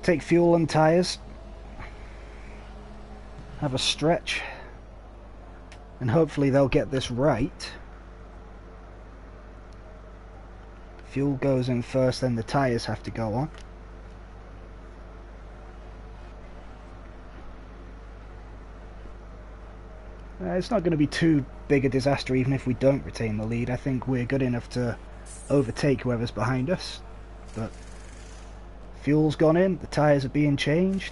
Take fuel and tyres, have a stretch, and hopefully they'll get this right. Fuel goes in first, then the tyres have to go on. It's not going to be too big a disaster even if we don't retain the lead. I think we're good enough to overtake whoever's behind us, but fuel's gone in, the tyres are being changed.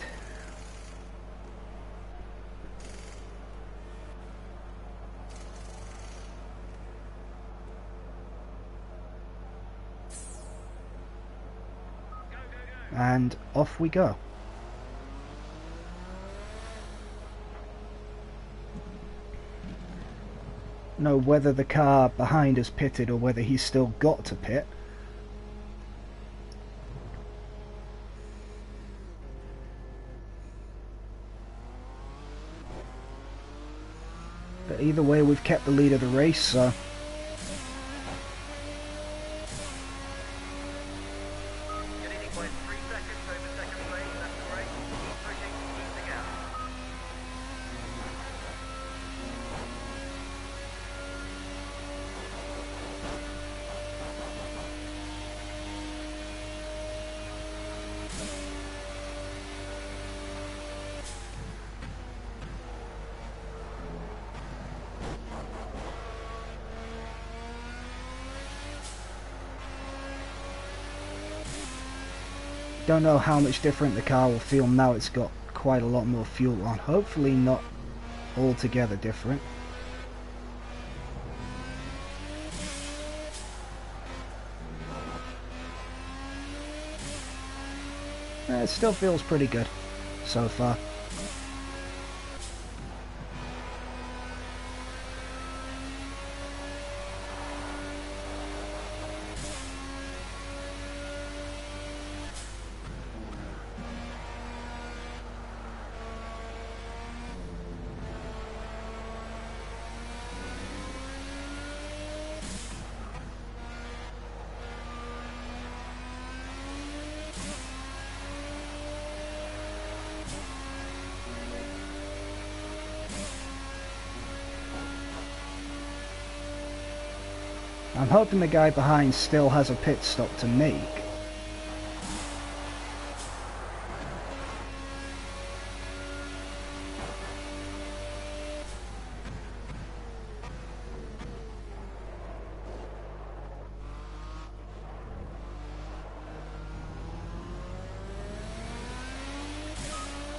And off we go. Know whether the car behind has pitted or whether he's still got to pit. But either way, we've kept the lead of the race, so You're leading by 3 seconds over second place. That's great. Keep pushing, keep the gap. don't know how much different the car will feel now it's got quite a lot more fuel on. Hopefully not altogether different. It still feels pretty good so far. I'm hoping the guy behind still has a pit stop to make.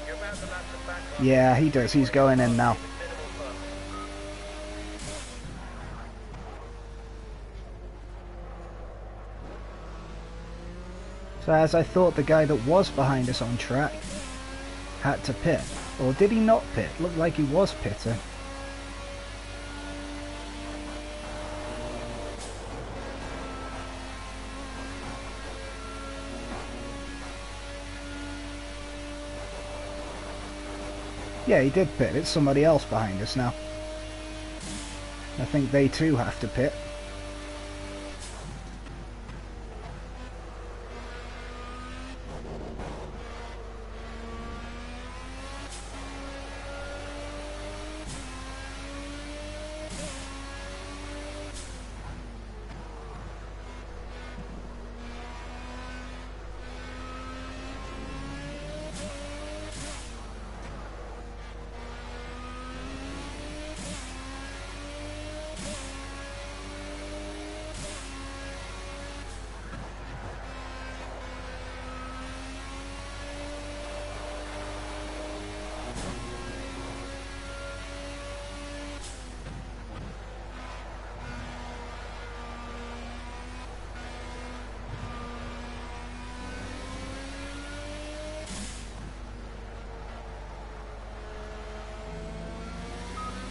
You're about to lap the back markers. Yeah, he does. He's going in now. With minimal fuss. So as I thought, the guy that was behind us on track had to pit. Or did he not pit? Looked like he was pitting. Yeah, he did pit. It's somebody else behind us now. I think they too have to pit.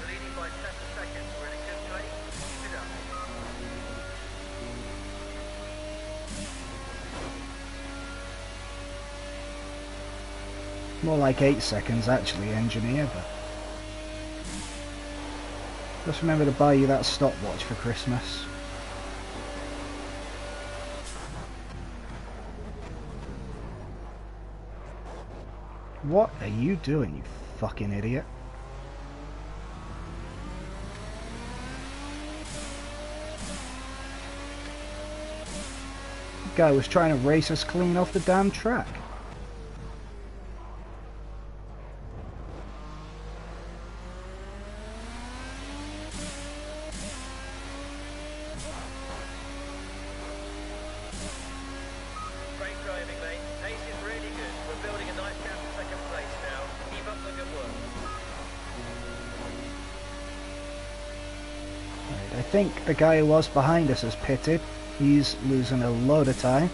Leading by 7 seconds. We're in a good place. Keep it up. More like 8 seconds actually, engineer, but... Just remember to buy you that stopwatch for Christmas. What are you doing, you fucking idiot? The guy was trying to race us clean off the damn track. Great driving, mate. Pace is really good. We're building a nice gap to second place now. Keep up the good work. Right, I think the guy who was behind us has pitted. He's losing a load of time.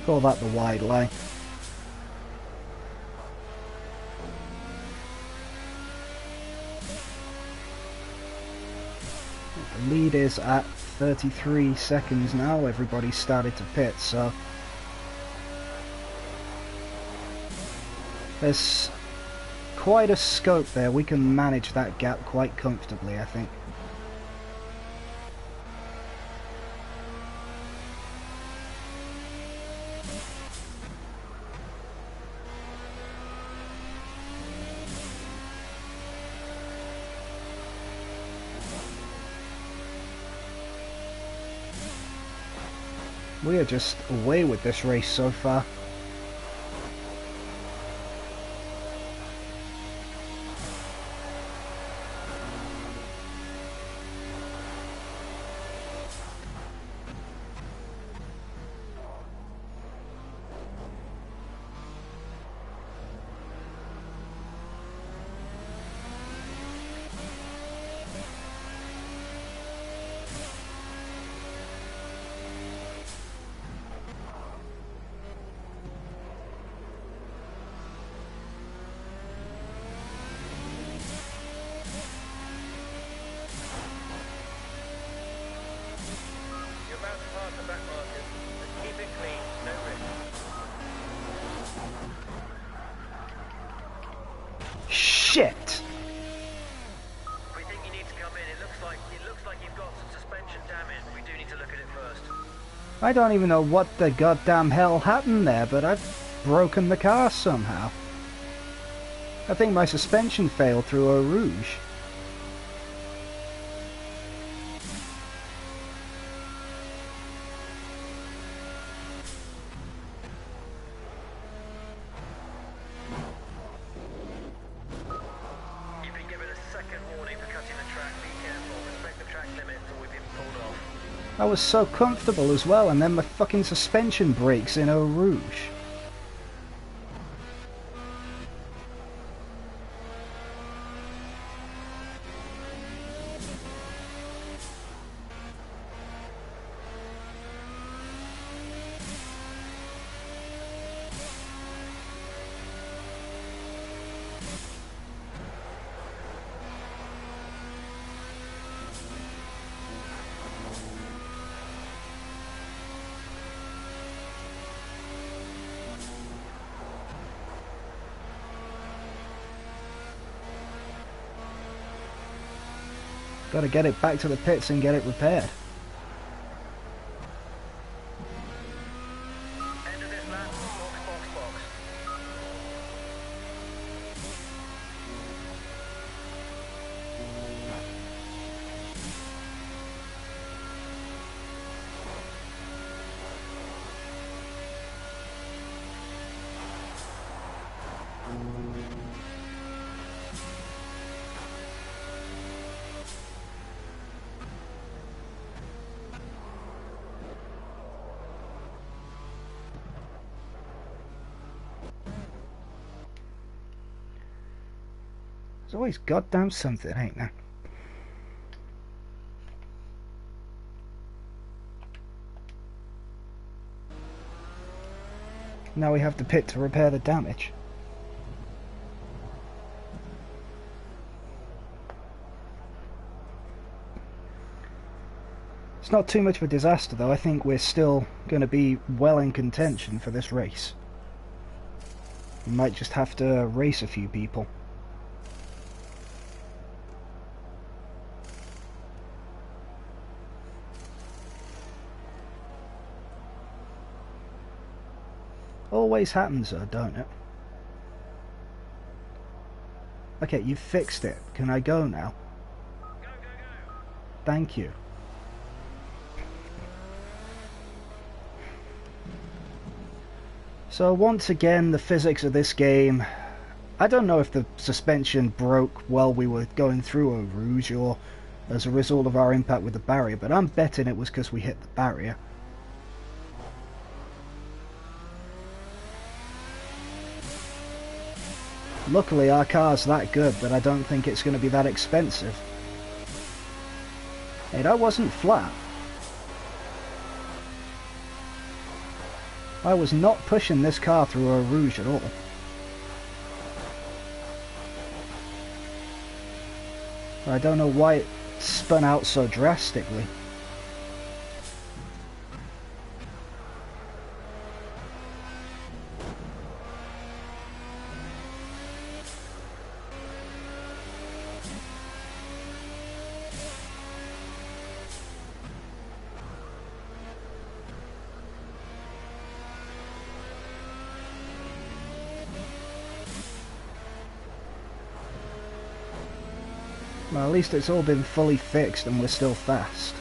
Call that the wide line. The lead is at 33 seconds now. Everybody's started to pit, so there's quite a scope there. We can manage that gap quite comfortably, I think. We are just away with this race so far. shit! We think you need to come in. It looks like you've got some suspension damage, but we do need to look at it first. I don't even know what the goddamn hell happened there, but I've broken the car somehow. I think my suspension failed through Eau Rouge. You've been given a second warning for cutting the track. Be careful. Respect the track limits or we've been pulled off. I was so comfortable as well, and then my fucking suspension breaks in Eau Rouge. Gotta get it back to the pits and get it repaired. End of this lap. Box. There's always goddamn something, ain't there? Now we have the pit to repair the damage. It's not too much of a disaster though. I think we're still going to be well in contention for this race. We might just have to race a few people. Always happens though, don't it? Okay, you've fixed it. Can I go now? Go. Thank you. So once again, the physics of this game, I don't know if the suspension broke while we were going through Eau Rouge or as a result of our impact with the barrier, but I'm betting it was because we hit the barrier. Luckily our car's that good that I don't think it's going to be that expensive. Hey, that wasn't flat. I was not pushing this car through Eau Rouge at all. I don't know why it spun out so drastically. Well, at least it's all been fully fixed and we're still fast.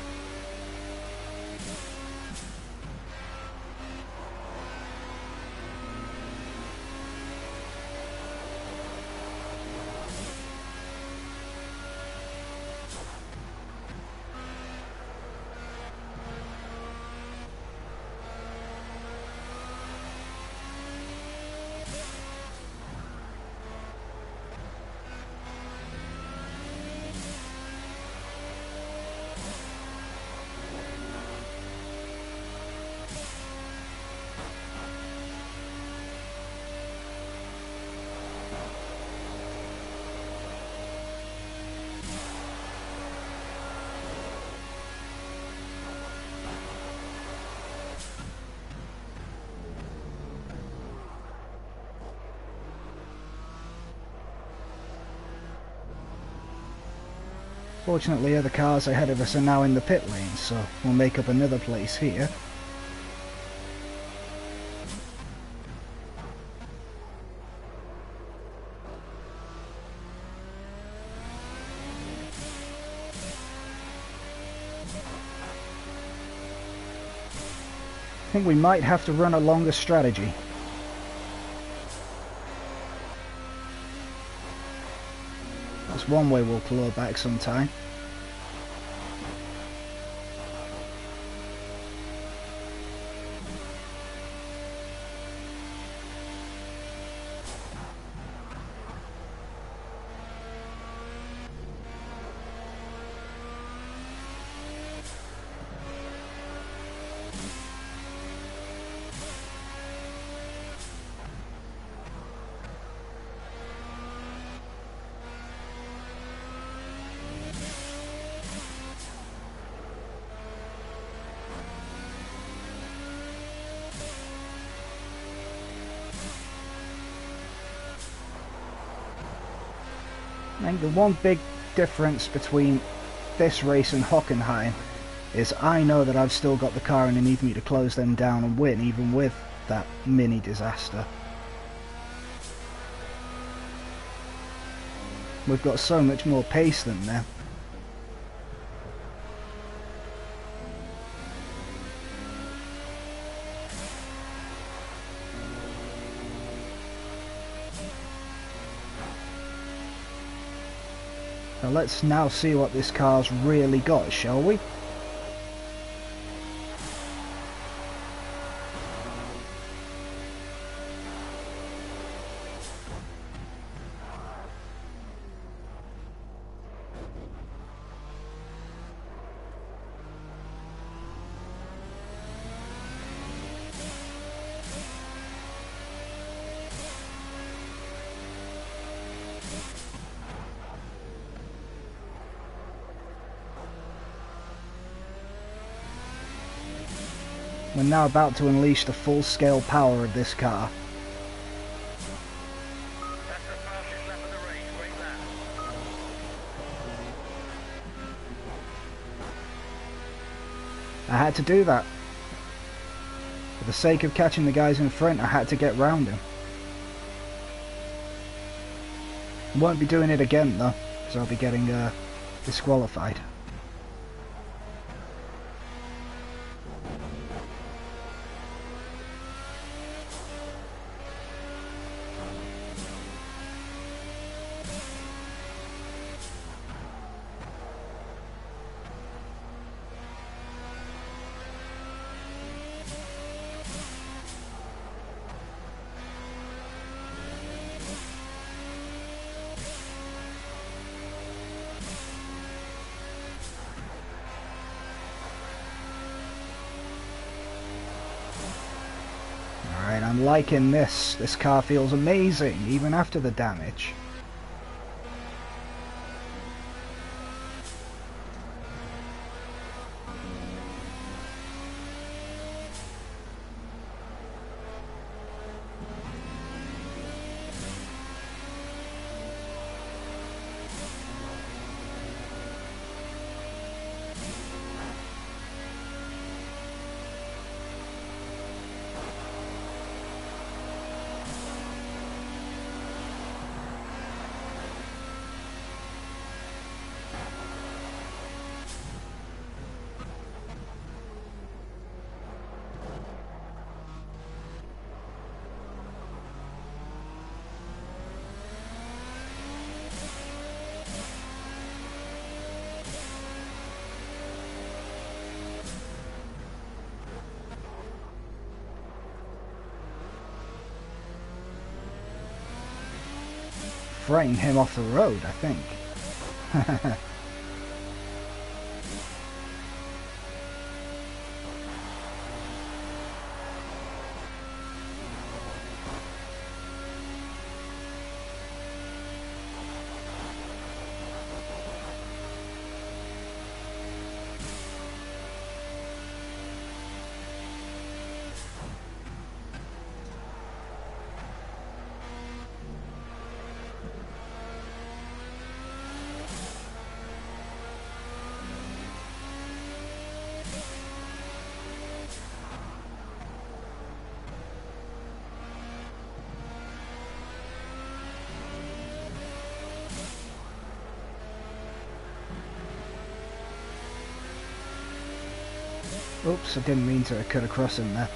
Fortunately, other cars ahead of us are now in the pit lane, so we'll make up another place here. I think we might have to run a longer strategy. That's one way we'll claw back some time. I think the one big difference between this race and Hockenheim is I know that I've still got the car underneath me to close them down and win, even with that mini disaster. We've got so much more pace than them. Now let's now see what this car's really got, shall we? We're now about to unleash the full-scale power of this car. That's the fastest lap of the race. Great lap. I had to do that. For the sake of catching the guys in front, I had to get round him. I won't be doing it again though, because I'll be getting disqualified. Alright, I'm liking this. This car feels amazing, even after the damage. Frighten him off the road, I think. Oops, I didn't mean to cut across him there.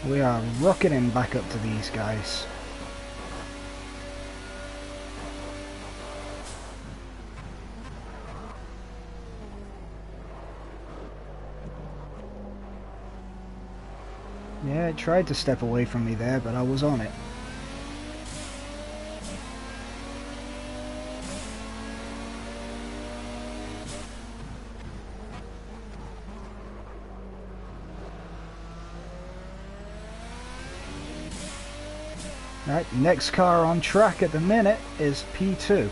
We are rocketing back up to these guys. Yeah, it tried to step away from me there, but I was on it. Right, next car on track at the minute is P2.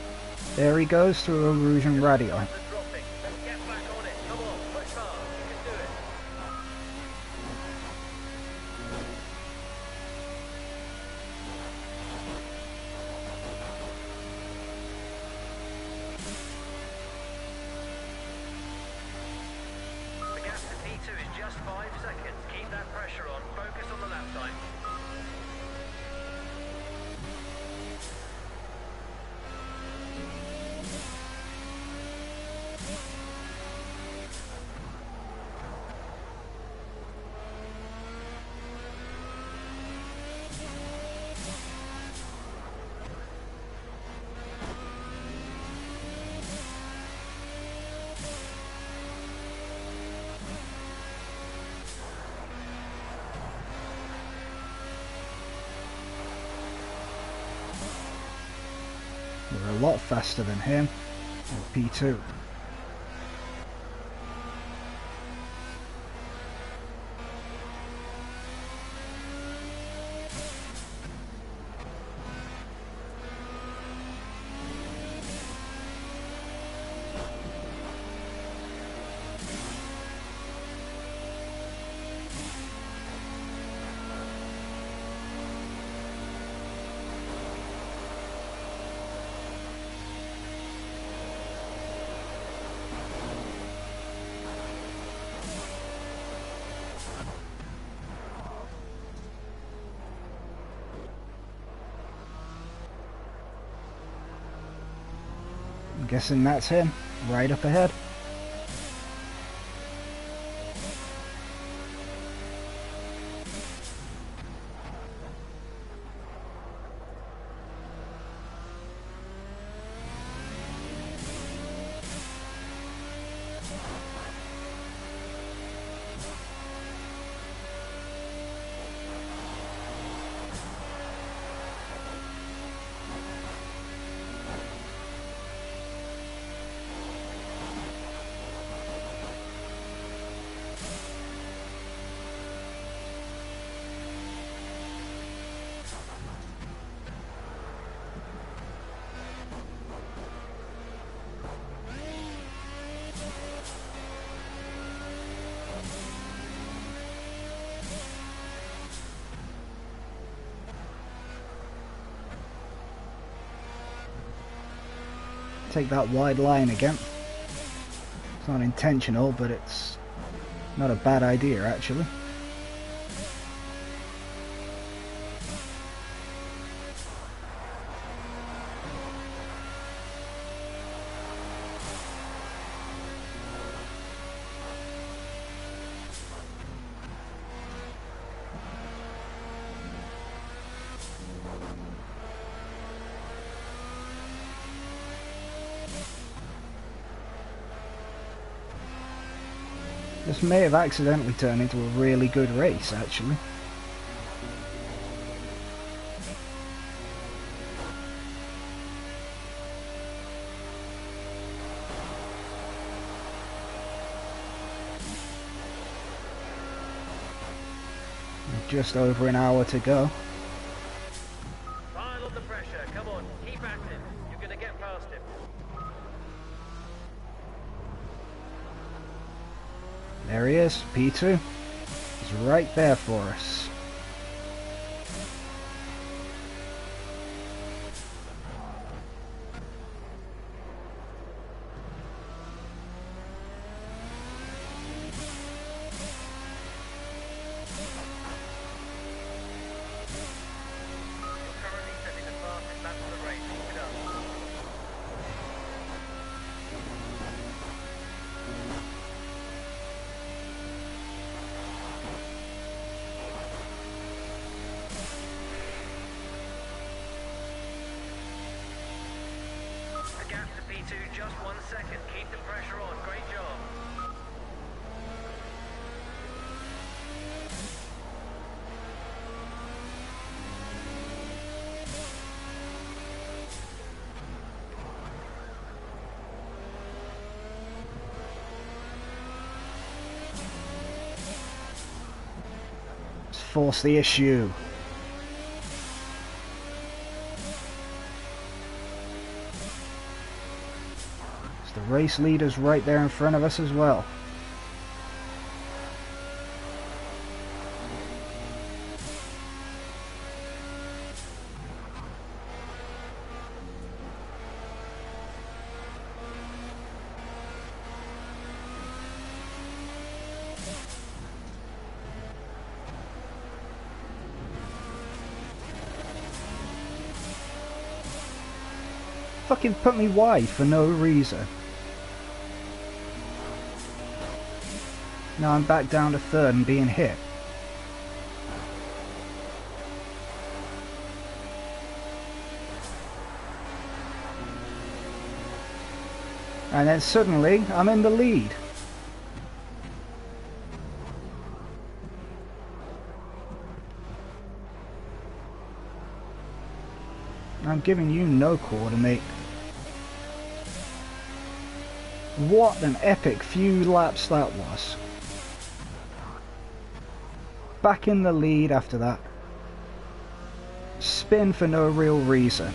There he goes through Erosion Radio. They're dropping. Let's get back on it. Come on, push hard. You can do it. The gap to P2 is just 5 seconds. Keep that pressure on. Focus on the lap time. We're a lot faster than him. P2. I'm guessing that's him, right up ahead. Take that wide line again. It's not intentional, but it's not a bad idea actually. This may have accidentally turned into a really good race, actually. Just over an hour to go. he is. P2. He's right there for us. Just 1 second. Keep the pressure on. Great job. Let's force the issue. The race leader's right there in front of us as well. Fucking put me wide for no reason. Now I'm back down to third and being hit. And then suddenly I'm in the lead. I'm giving you no coordinate. What an epic few laps that was. Back in the lead after that. Spin for no real reason.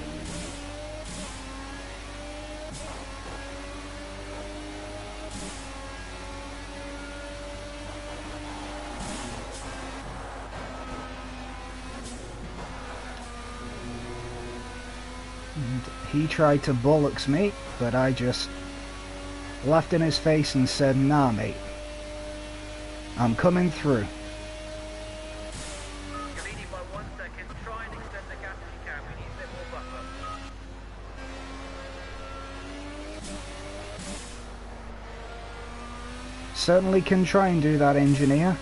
And he tried to bollocks me, but I just laughed in his face and said, nah mate, I'm coming through. You're leading by 1 second. Try and extend the gap if you can. We need a bit more buffer. Certainly can try and do that, engineer.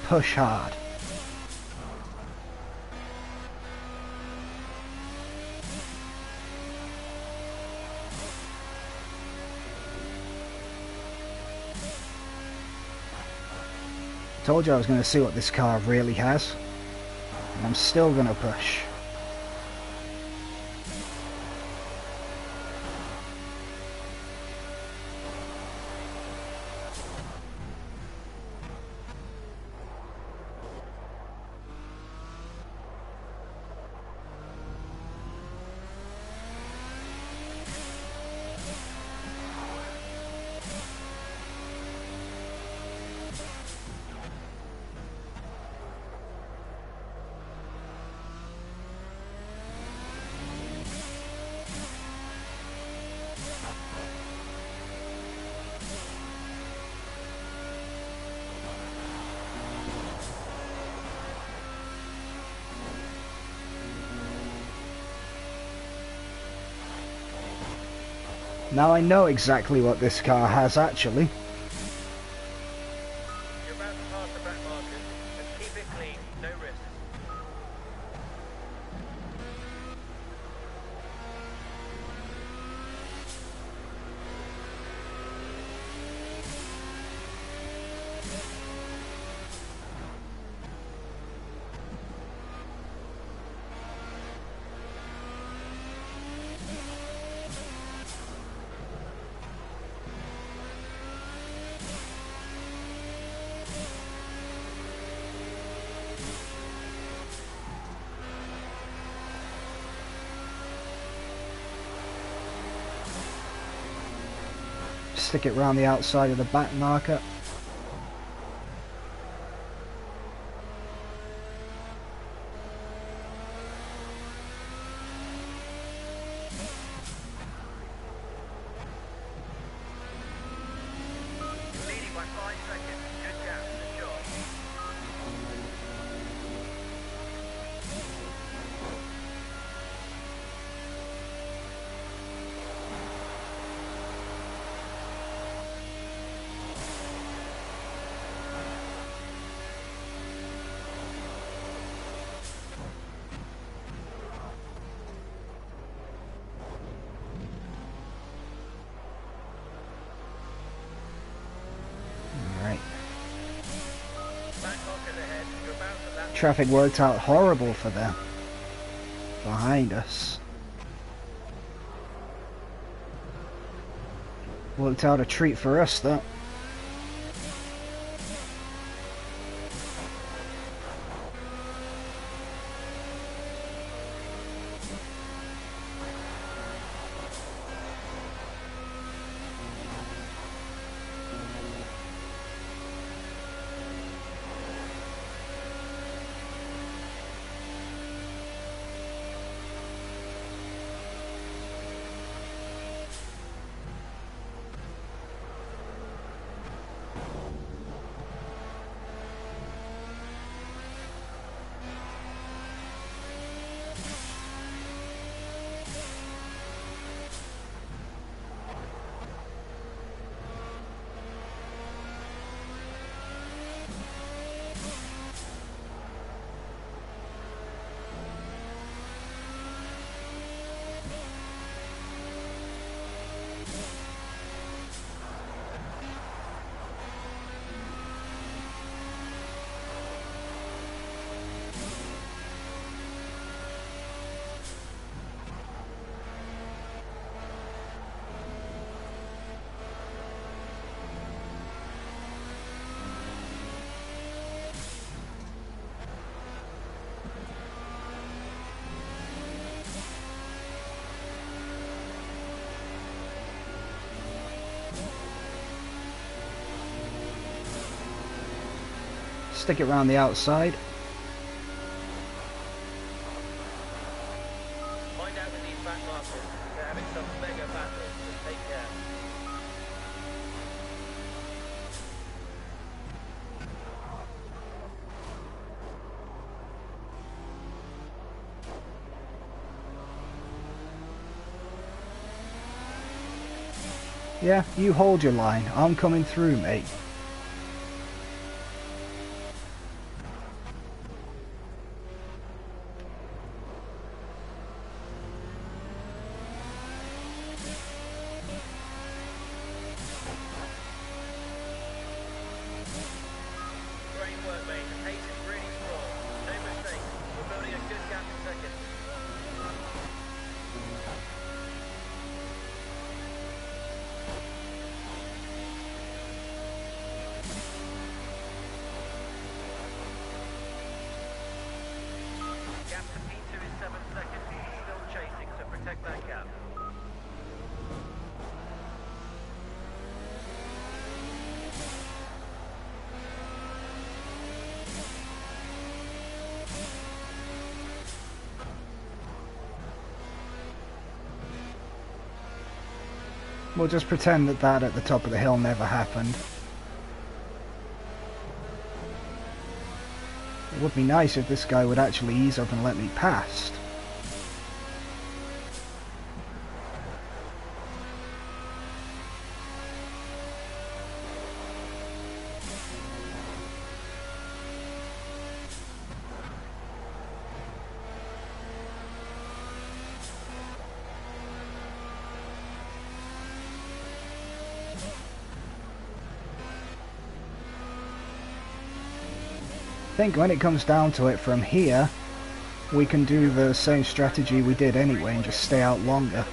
Push hard. Told you I was going to see what this car really has, and I'm still going to push. Now I know exactly what this car has actually. You're about to pass the back markers. Just keep it clean. No risks. stick it round the outside of the back marker. Leading by 5 seconds. Good gap to the shot. Right. Back markers ahead. You're about to lap. Traffic worked out horrible for them. Behind us. Worked out a treat for us, though. Stick it round the outside. Find out with these back markers. They're having some mega battle. Just take care. Yeah, you hold your line. I'm coming through, mate. Great work, mate. The pace is really strong. No mistakes. We're building a good gap in seconds. Gap to P2 is 7 seconds. Still chasing, so protect that gap. We'll just pretend that that at the top of the hill never happened. It would be nice if this guy would actually ease up and let me past. I think when it comes down to it, from here we can do the same strategy we did anyway and just stay out longer.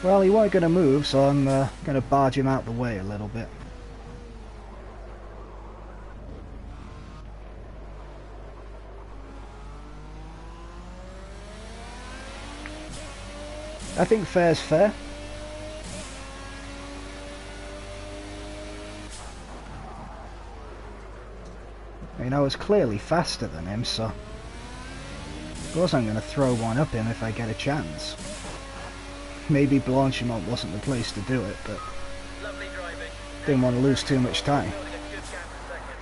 Well, he weren't going to move, so I'm going to barge him out the way a little bit. I think fair's fair. I mean, I was clearly faster than him, so of course I'm going to throw one up him if I get a chance. Maybe Blanchimont wasn't the place to do it, but Lovely driving. didn't want to lose too much time. Building a good gap in second.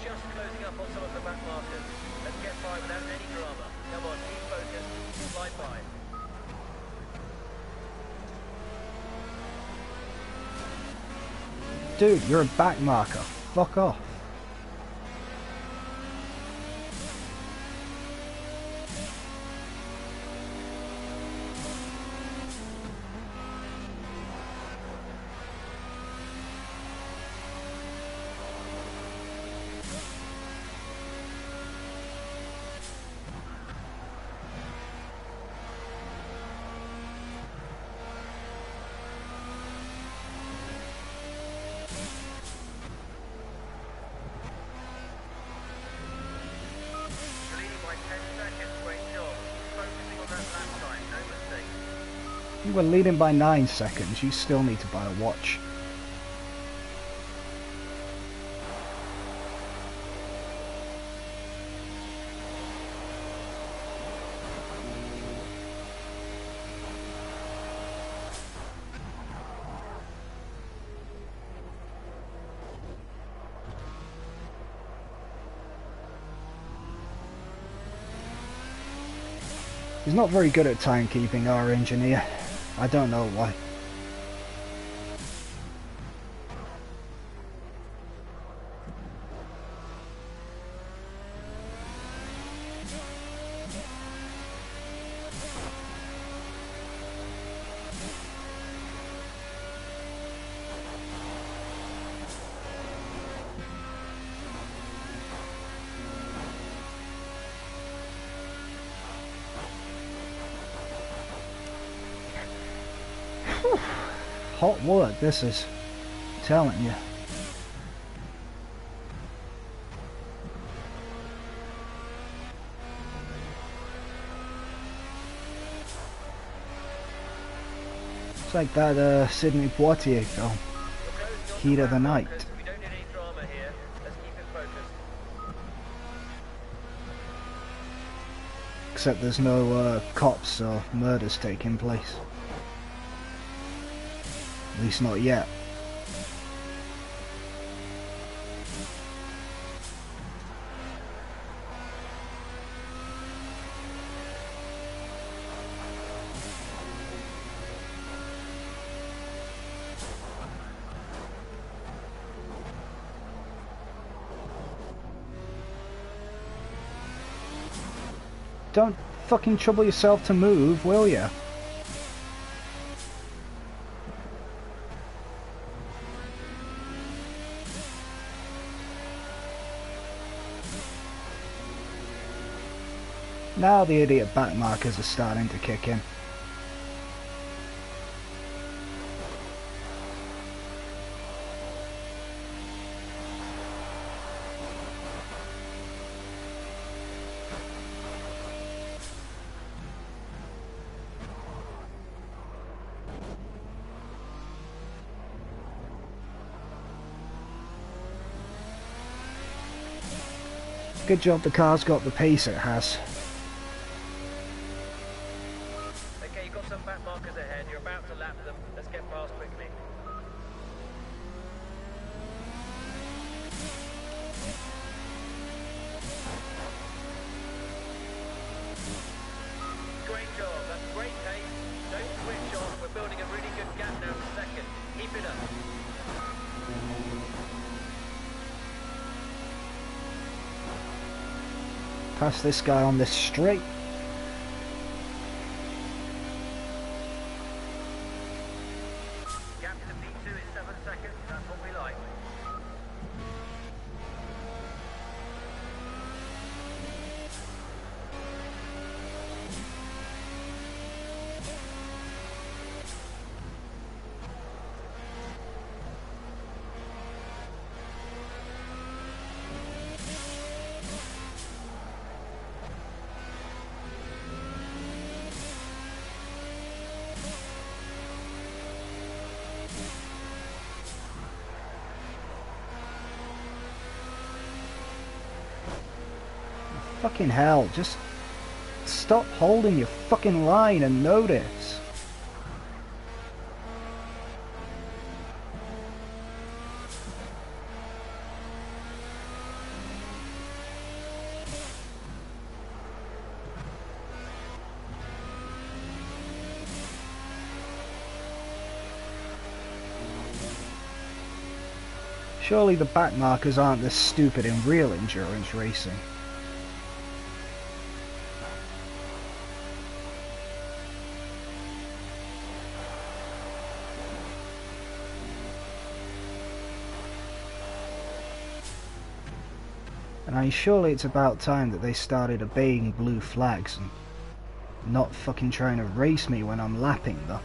Just closing up on some of the back markers. Let's get by without any drama. Come on, keep focused. Slide by. Dude, you're a back marker. Fuck off. Leading by 10 seconds. Great job. Focusing on that lap time. No mistakes. You were leading by 9 seconds. You still need to buy a watch. He's not very good at timekeeping, our engineer. I don't know why. Hot work, this is. I'm telling you. It's like that Sidney Poitier film, We're closing on Heat the of the back Night. markers. We don't need any drama here. Let's keep it focused. Except there's no cops or murders taking place. At least not yet. Don't fucking trouble yourself to move, will ya? Now the idiot back markers are starting to kick in. Good job the car's got the pace it has. Okay, you've got some back markers ahead. You're about to lap them. Let's get past quickly. Great job. That's great pace. Don't switch off. We're building a really good gap now to second. Keep it up. Pass this guy on this straight. Gap to P2 is 7 seconds. That's what we like. Fucking hell, just stop holding your fucking line and notice. Surely the back markers aren't this stupid in real endurance racing. And I mean, surely it's about time that they started obeying blue flags and not fucking trying to race me when I'm lapping them.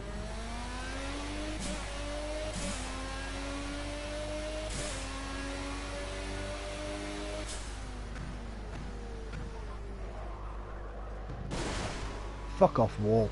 Fuck off, wall.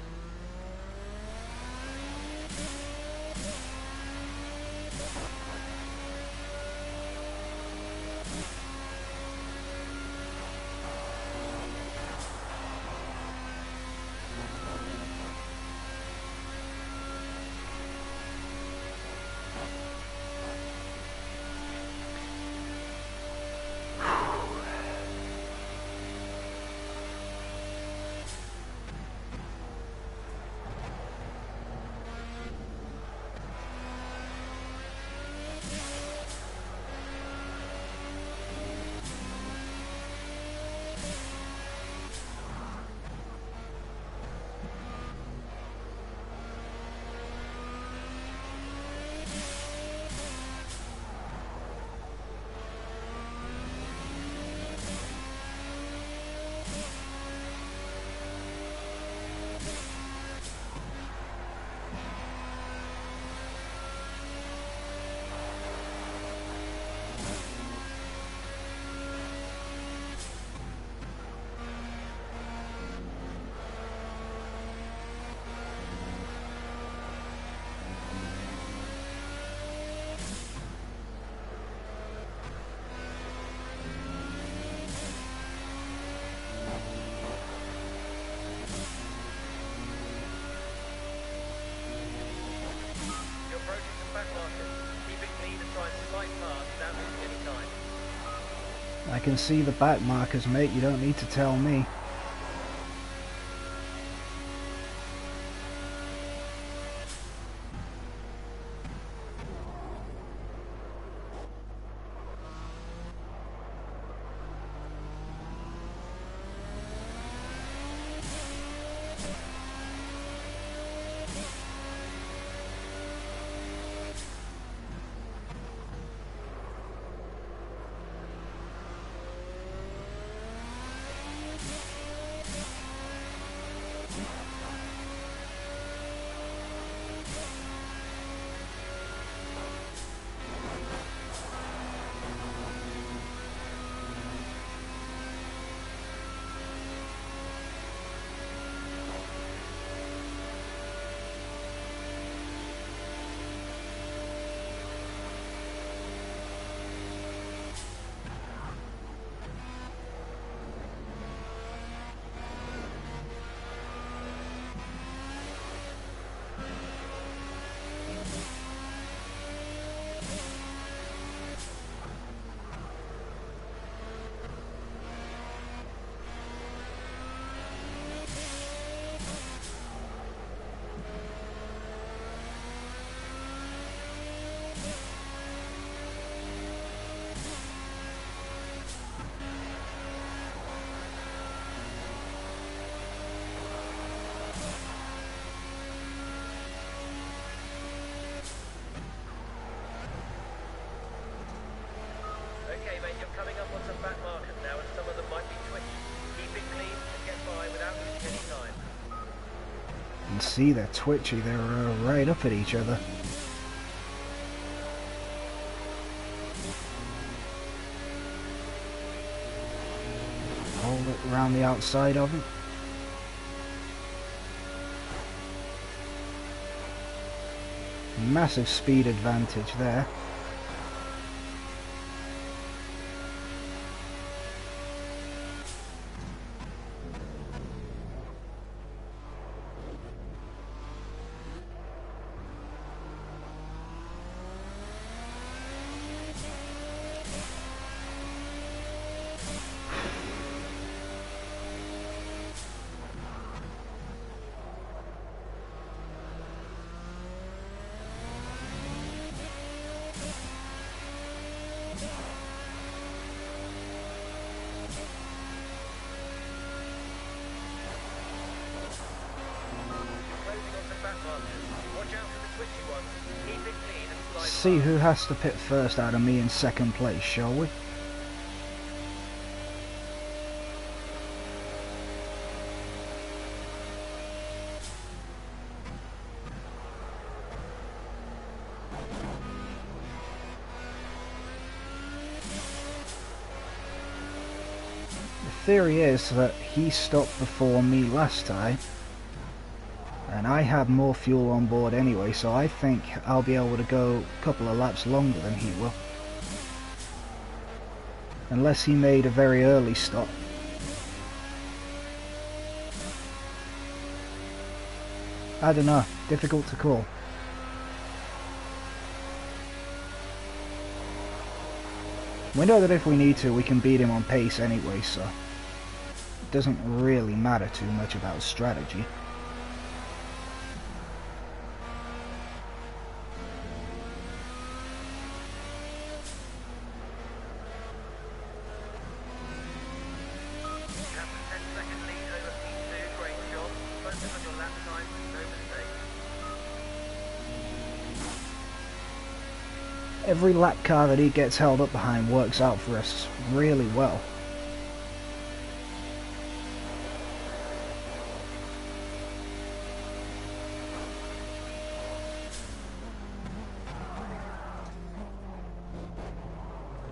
I can see the back markers, mate. You don't need to tell me. Okay, mate, you're coming up on some back markers now, and some of them might be twitchy. Keep it clean and get by without losing any time. You can see they're twitchy. They're right up at each other. Hold it around the outside of it. Massive speed advantage there. see who has to pit first out of me in second place, shall we? The theory is that he stopped before me last time, and I had more fuel on board anyway, so I think I'll be able to go a couple of laps longer than he will. Unless he made a very early stop. I don't know, difficult to call. We know that if we need to, we can beat him on pace anyway, so it doesn't really matter too much about strategy. Every lap car that he gets held up behind works out for us really well.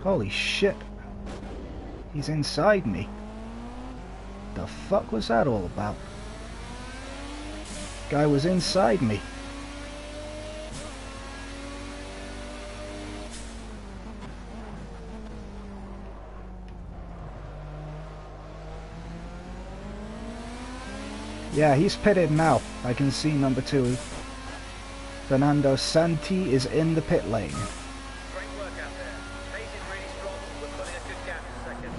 Holy shit. He's inside me. The fuck was that all about? Guy was inside me. Yeah, he's pitted now. I can see number 2. Fernando Santi is in the pit lane. Great work out there. Pace is really strong. We're putting a good gap in second.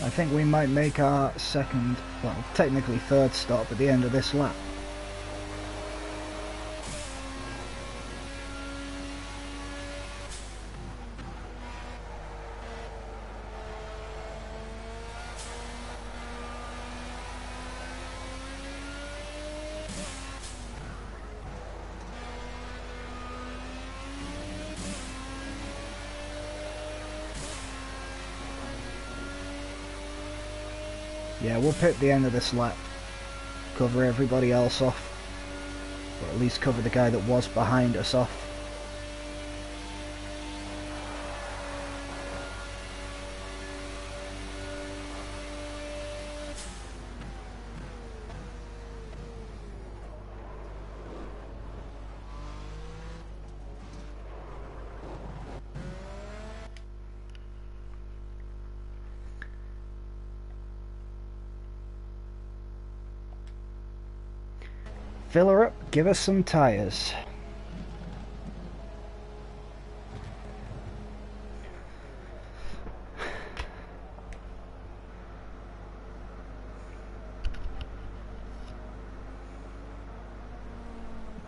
I think we might make our second, well, technically third stop at the end of this lap. Yeah, we'll pit the end of this lap, cover everybody else off, or at least cover the guy that was behind us off. Fill her up, give us some tires.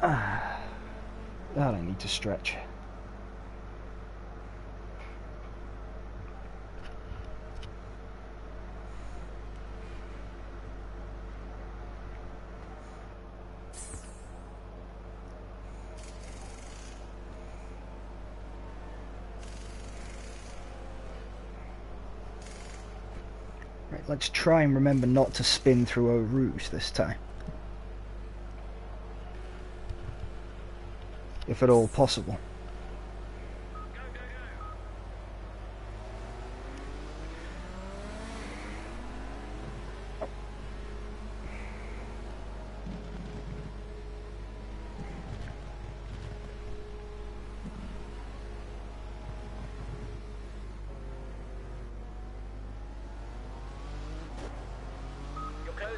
I don't need to stretch. Right, let's try and remember not to spin through Eau Rouge this time. If at all possible.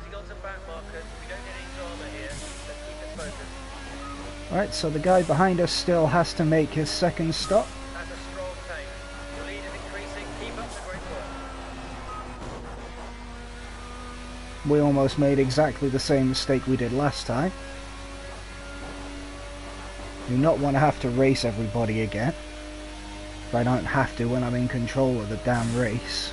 Waiting on some back markers. We don't need any drama here. Let's keep it focused. Right, so the guy behind us still has to make his second stop. That's a strong pace. Your lead is increasing. Keep up the great work. We almost made exactly the same mistake we did last time. Do not want to have to race everybody again. But I don't have to when I'm in control of the damn race.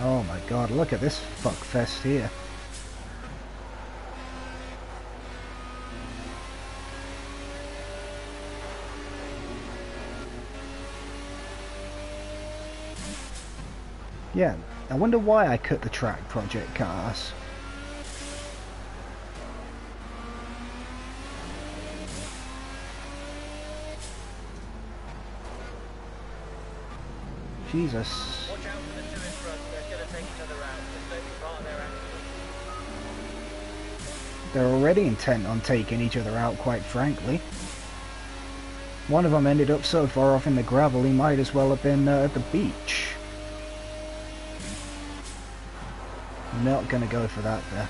Oh my god, look at this fuckfest here. Yeah, I wonder why I cut the track, Project Cars. Jesus. Watch out for the two in front. They're going to take each other out. Just don't be part of their action. They're already intent on taking each other out, quite frankly. One of them ended up so far off in the gravel he might as well have been at the beach. Not gonna go for that there.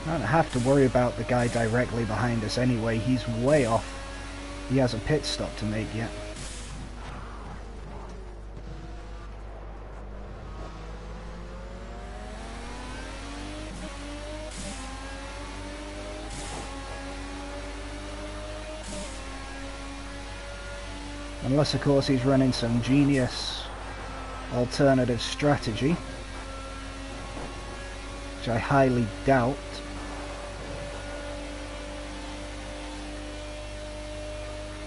I don't have to worry about the guy directly behind us anyway, he's way off. He has a pit stop to make yet. Unless of course he's running some genius alternative strategy, which I highly doubt.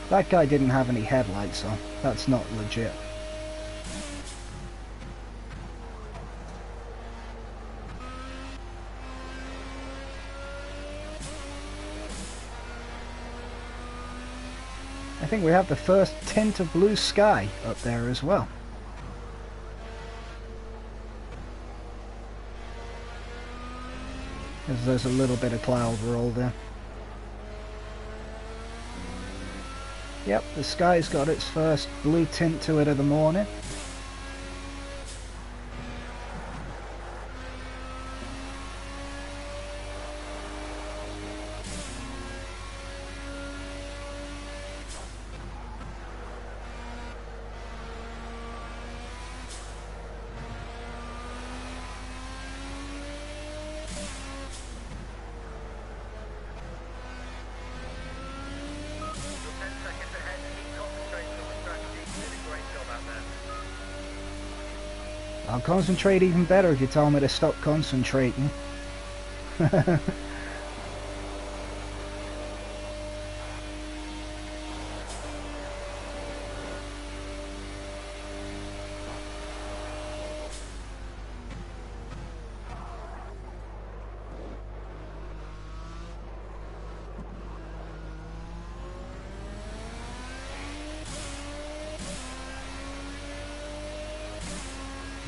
That guy didn't have any headlights on. That's not legit. I think we have the first tint of blue sky up there as well. As there's a little bit of cloud roll there. Yep, the sky's got its first blue tint to it of the morning. I'll concentrate even better if you tell me to stop concentrating.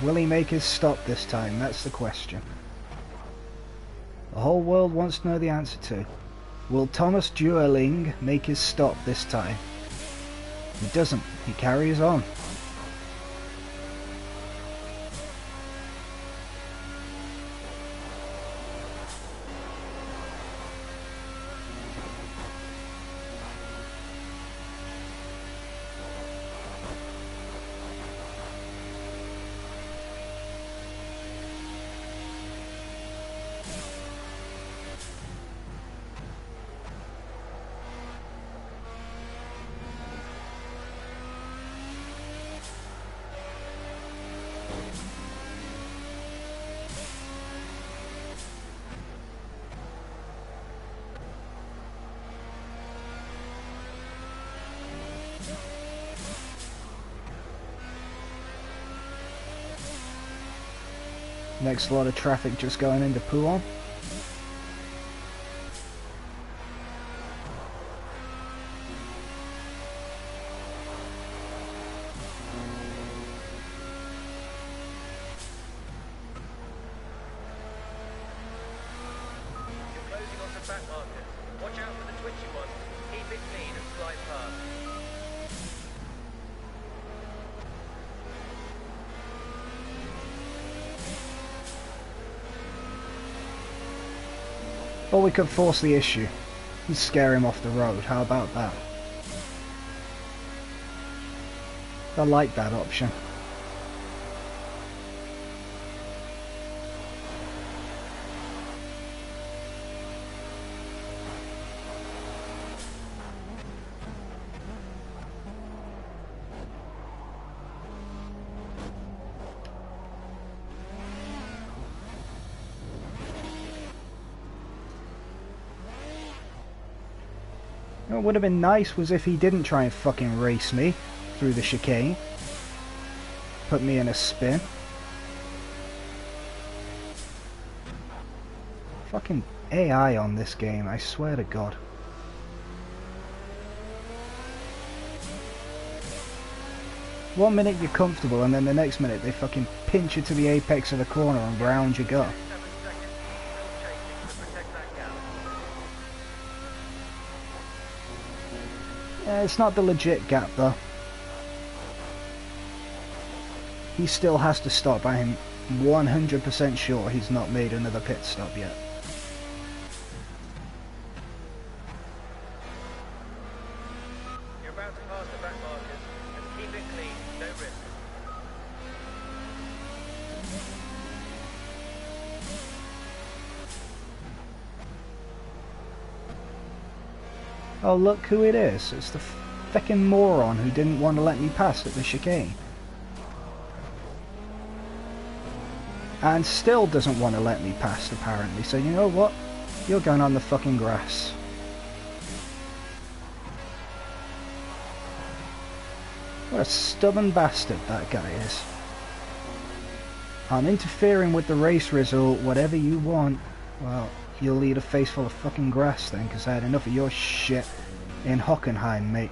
Will he make his stop this time? That's the question. The whole world wants to know the answer to. Will Thomas Duerling make his stop this time? He doesn't. He carries on. Next lot of traffic just going into Pouhon. You're closing onto back markers. Watch out for the twitchy ones. Keep it clean and slide past. Or we could force the issue and scare him off the road. How about that? I like that option. What would have been nice was if he didn't try and fucking race me through the chicane. Put me in a spin. Fucking AI on this game, I swear to God. One minute you're comfortable and then the next minute they fucking pinch you to the apex of the corner and round you go. 7 seconds. Still chasing to protect that gap. It's not the legit gap though. He still has to stop. I am 100% sure he's not made another pit stop yet. You're about to pass the back markers. Just keep it clean. No risk. Oh, look who it is. It's the feckin' moron who didn't want to let me pass at the chicane. And still doesn't want to let me pass, apparently. So you know what? You're going on the fucking grass. What a stubborn bastard that guy is. I'm interfering with the race result, whatever you want. Well, you'll lead a face full of fucking grass then, because I had enough of your shit in Hockenheim, mate.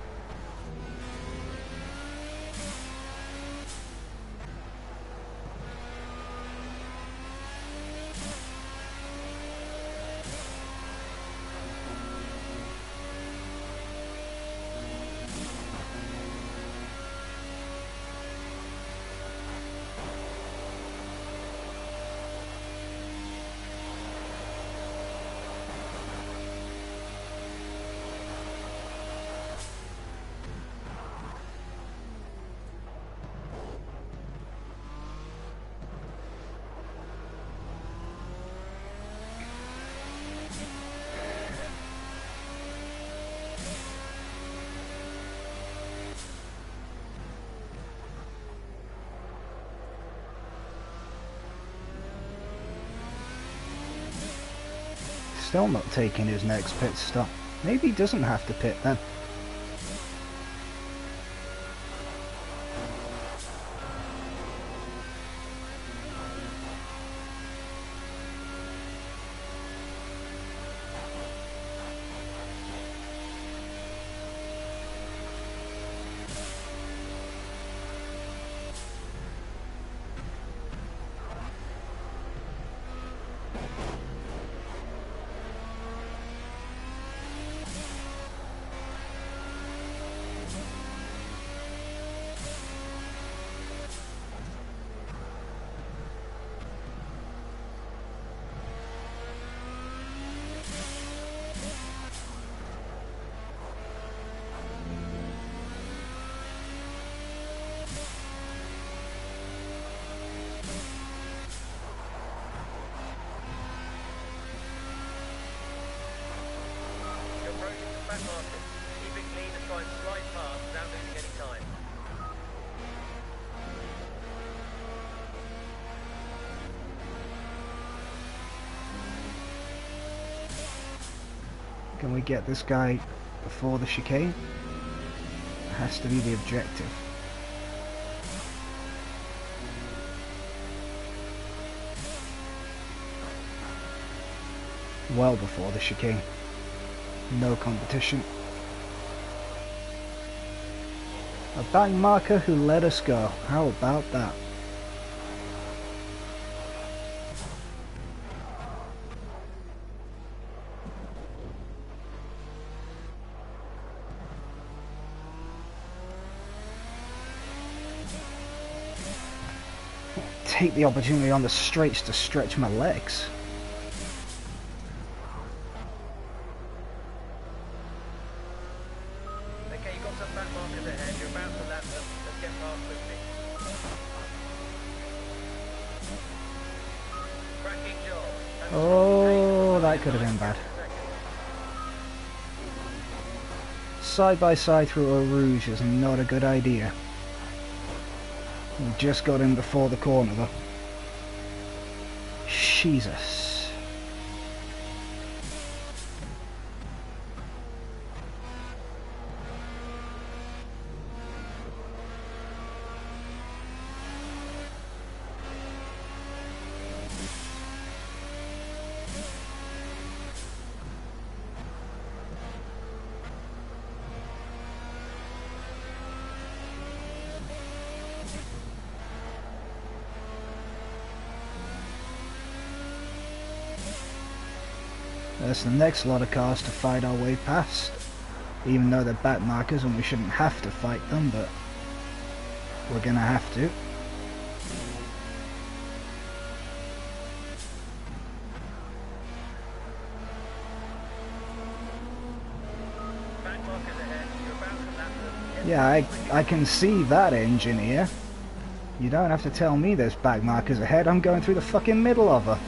Still not taking his next pit stop. Maybe he doesn't have to pit then. You're approaching the back markers. Keep it clean and try and slide past without losing any time. Can we get this guy before the chicane? It has to be the objective. well before the chicane. No competition. A back marker who let us go. How about that? Take the opportunity on the straights to stretch my legs. Okay, you've got some back markers ahead. You're about to lap them. Let's get past quickly. Cracking job. Oh, that could have been bad. Side by side through Eau Rouge is not a good idea. We just got in before the corner though. Jesus. That's the next lot of cars to fight our way past. Even though they're back markers and we shouldn't have to fight them, but we're gonna have to. Back markers ahead. You're about to lap them. Yeah, I can see that, engineer. You don't have to tell me there's back markers ahead. I'm going through the fucking middle of her.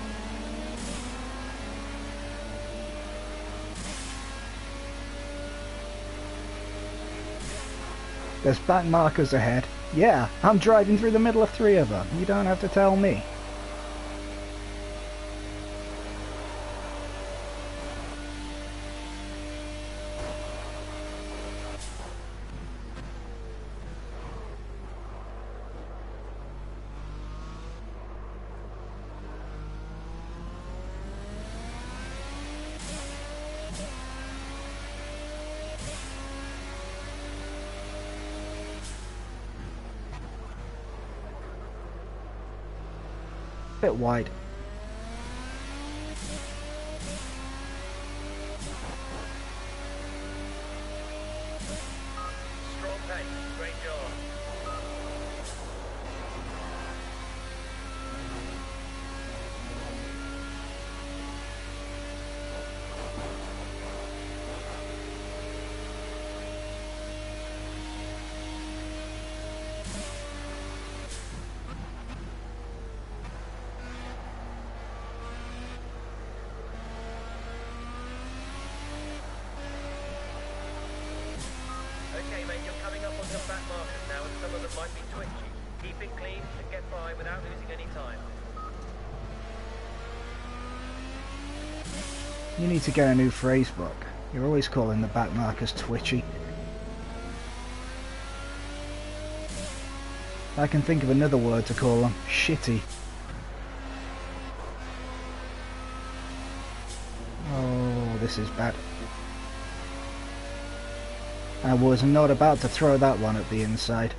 There's back markers ahead. Yeah, I'm driving through the middle of 3 of them. You don't have to tell me. Bit wide. Strong pace. Great job. Okay, mate, you're coming up on some back markers now, and some of them might be twitchy. Keep it clean and get by without losing any time. You need to get a new phrase book. You're always calling the back markers twitchy. I can think of another word to call them. Shitty. Oh, this is bad. I was not about to throw that one at the inside.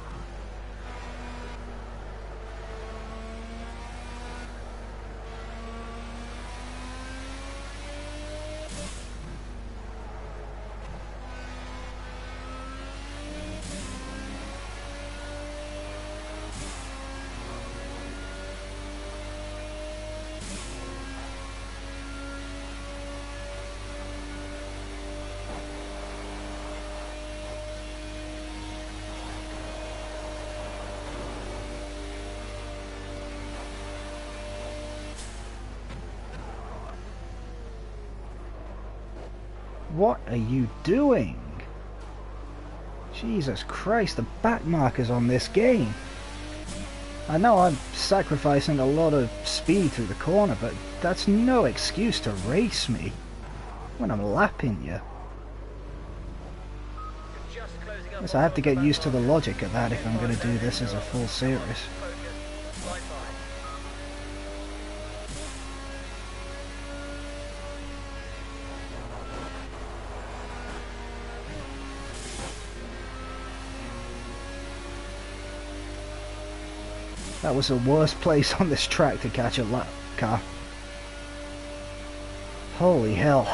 What are you doing? Jesus Christ, the back markers on this game. I know I'm sacrificing a lot of speed through the corner, but that's no excuse to race me when I'm lapping you. Just closing up. Yes, I have to get used to the logic of that if I'm going to do this as a full series. Focus. Slide by. That was the worst place on this track to catch a lap car. Holy hell.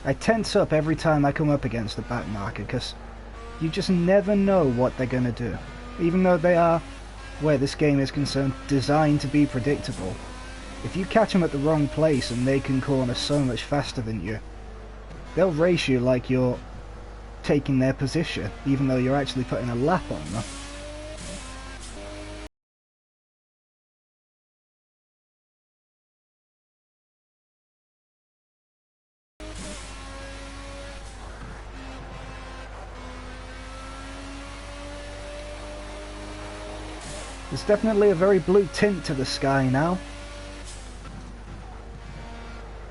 I tense up every time I come up against the back marker because you just never know what they're going to do. Even though they are, where this game is concerned, designed to be predictable. If you catch them at the wrong place and they can corner so much faster than you, they'll race you like you're taking their position, even though you're actually putting a lap on them. There's definitely a very blue tint to the sky now.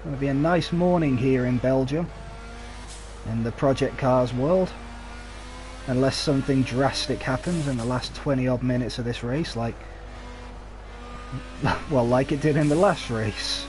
It'll be a nice morning here in Belgium, in the Project Cars world. Unless something drastic happens in the last 20 odd minutes of this race, like it did in the last race.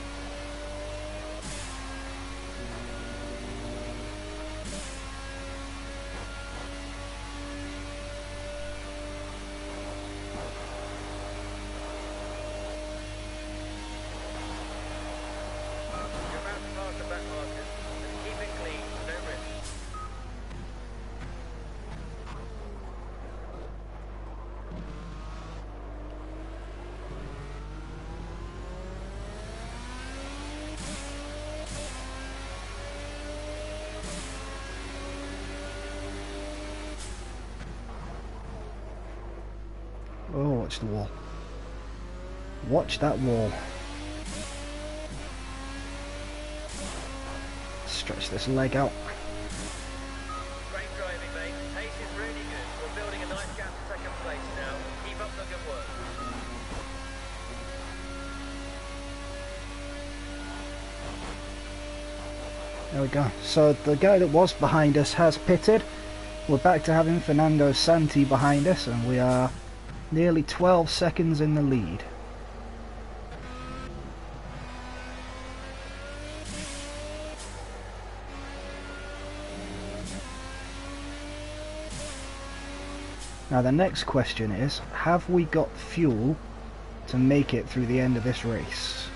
Oh, watch the wall. Watch that wall. Stretch this leg out. Great driving, mate. Pace is really good. We're building a nice gap to second place now. Keep up the good work. There we go. So the guy that was behind us has pitted. We're back to having Fernando Santi behind us, and we are nearly 12 seconds in the lead. Now the next question is, have we got fuel to make it through the end of this race?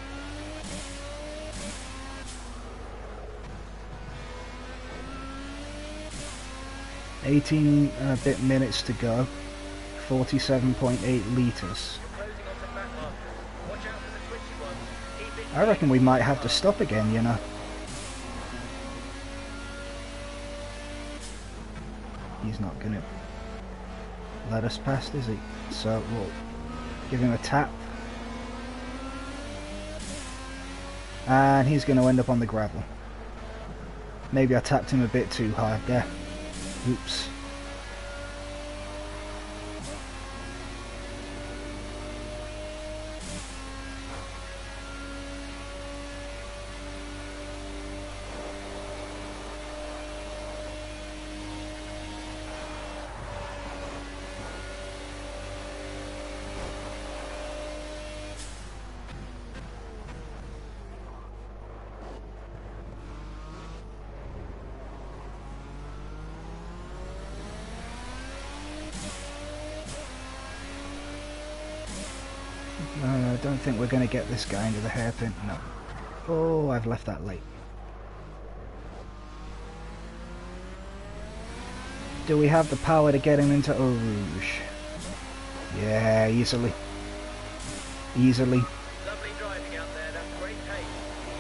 $18 and a bit minutes to go. 47.8 litres. I reckon we might have to stop again, you know. He's not gonna let us past, is he? So we'll give him a tap. And he's gonna end up on the gravel. Maybe I tapped him a bit too hard there. Oops. I don't think we're going to get this guy into the hairpin. No. Oh, I've left that late. Do we have the power to get him into Eau Rouge? Yeah, easily. Easily. Lovely driving out there. That's great pace.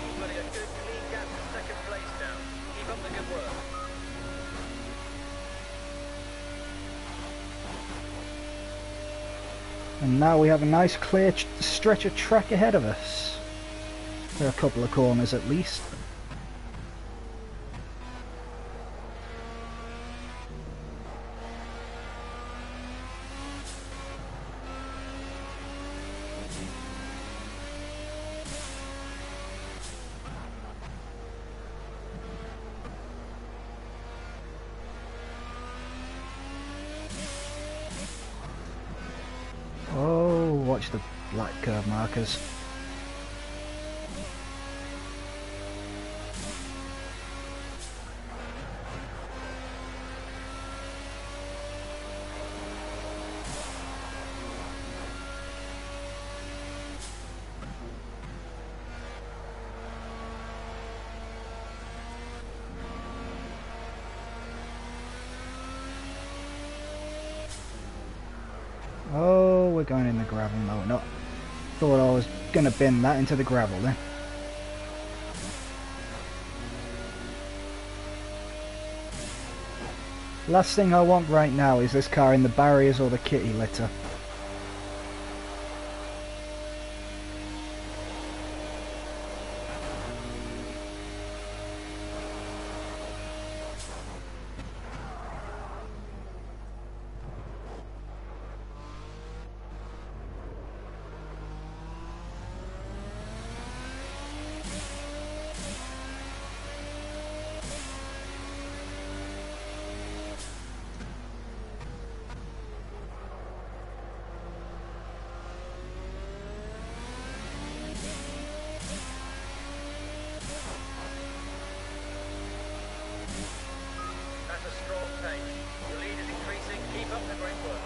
You've got a good clean gap to second place now. Keep up the good work. And now we have a nice clear stretch of track ahead of us. There are a couple of corners at least. Oh, watch the black curve markers. we're going in the gravel. No, we're not. Thought I was going to bin that into the gravel then. Last thing I want right now is this car in the barriers or the kitty litter. That's a strong pace. The lead is increasing. Keep up the great work.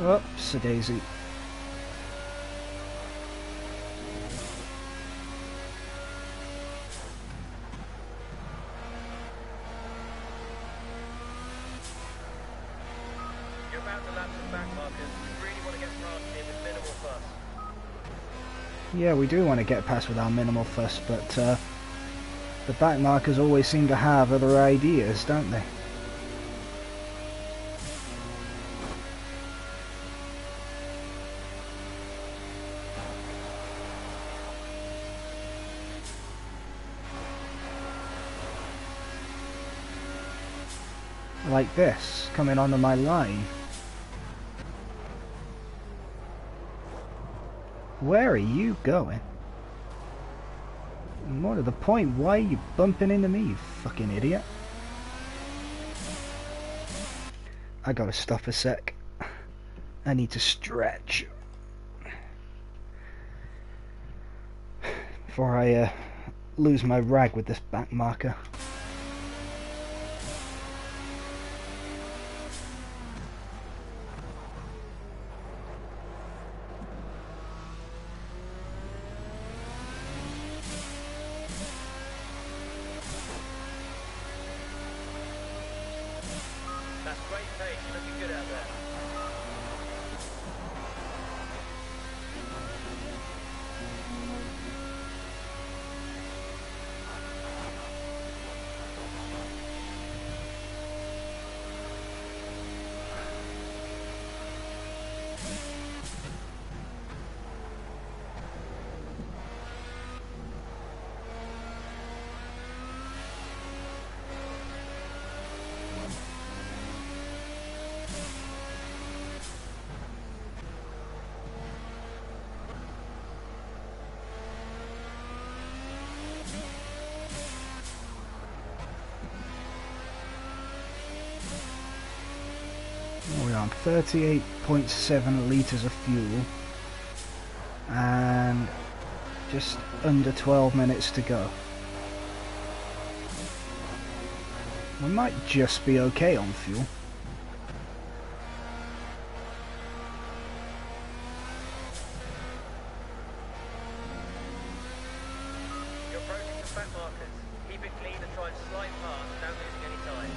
Oops, a daisy. You're about to lap some back markers. You really want to get past here with minimal fuss. Yeah, we do want to get past with our minimal fuss, but the back markers always seem to have other ideas, don't they? Like this, coming onto my line. Where are you going? And more to the point, why are you bumping into me, you fucking idiot? I gotta stop a sec. I need to stretch. Before I lose my rag with this back marker. That's great pace. You're looking good out there. We're on 38.7 litres of fuel and just under 12 minutes to go. We might just be okay on fuel. You're approaching some back markers. Keep it clean and try and slide past without losing any time.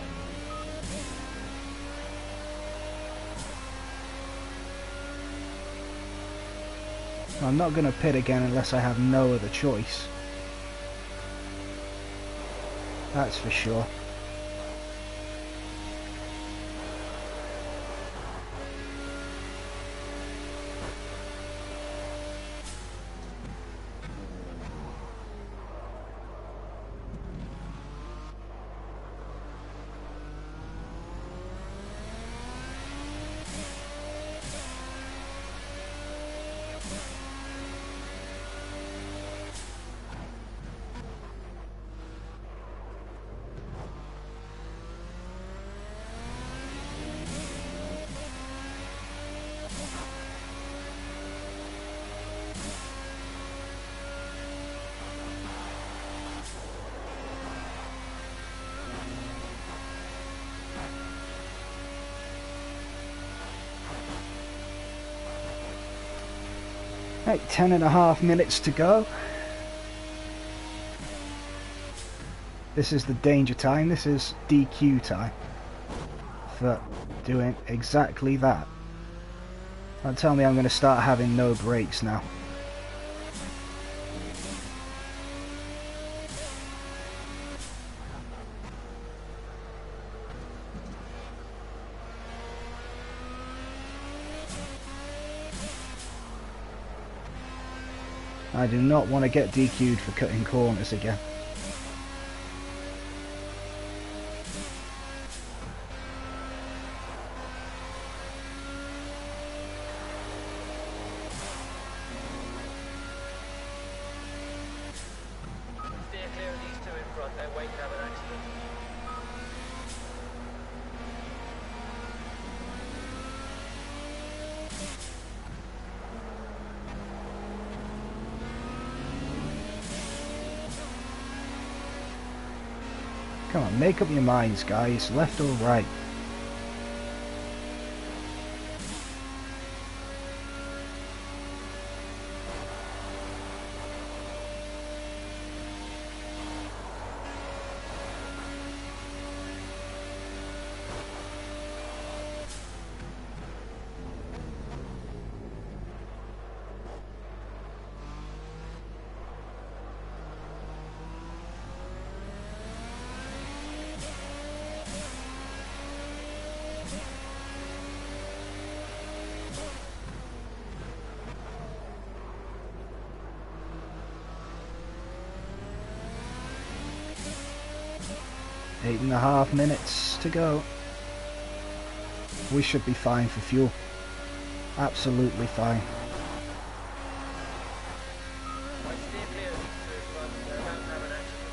I'm not going to pit again unless I have no other choice. That's for sure. Right, 10.5 minutes to go. This is the danger time, this is DQ time for doing exactly that. Don't tell me I'm going to start having no brakes now. I do not want to get DQ'd for cutting corners again. Steer clear of these two in front, they're waiting to have an accident. Come on, make up your minds, guys. Left or right? Eight and a half minutes to go. We should be fine for fuel. Absolutely fine. Right, steer clear of these two in front, they're about to have an accident.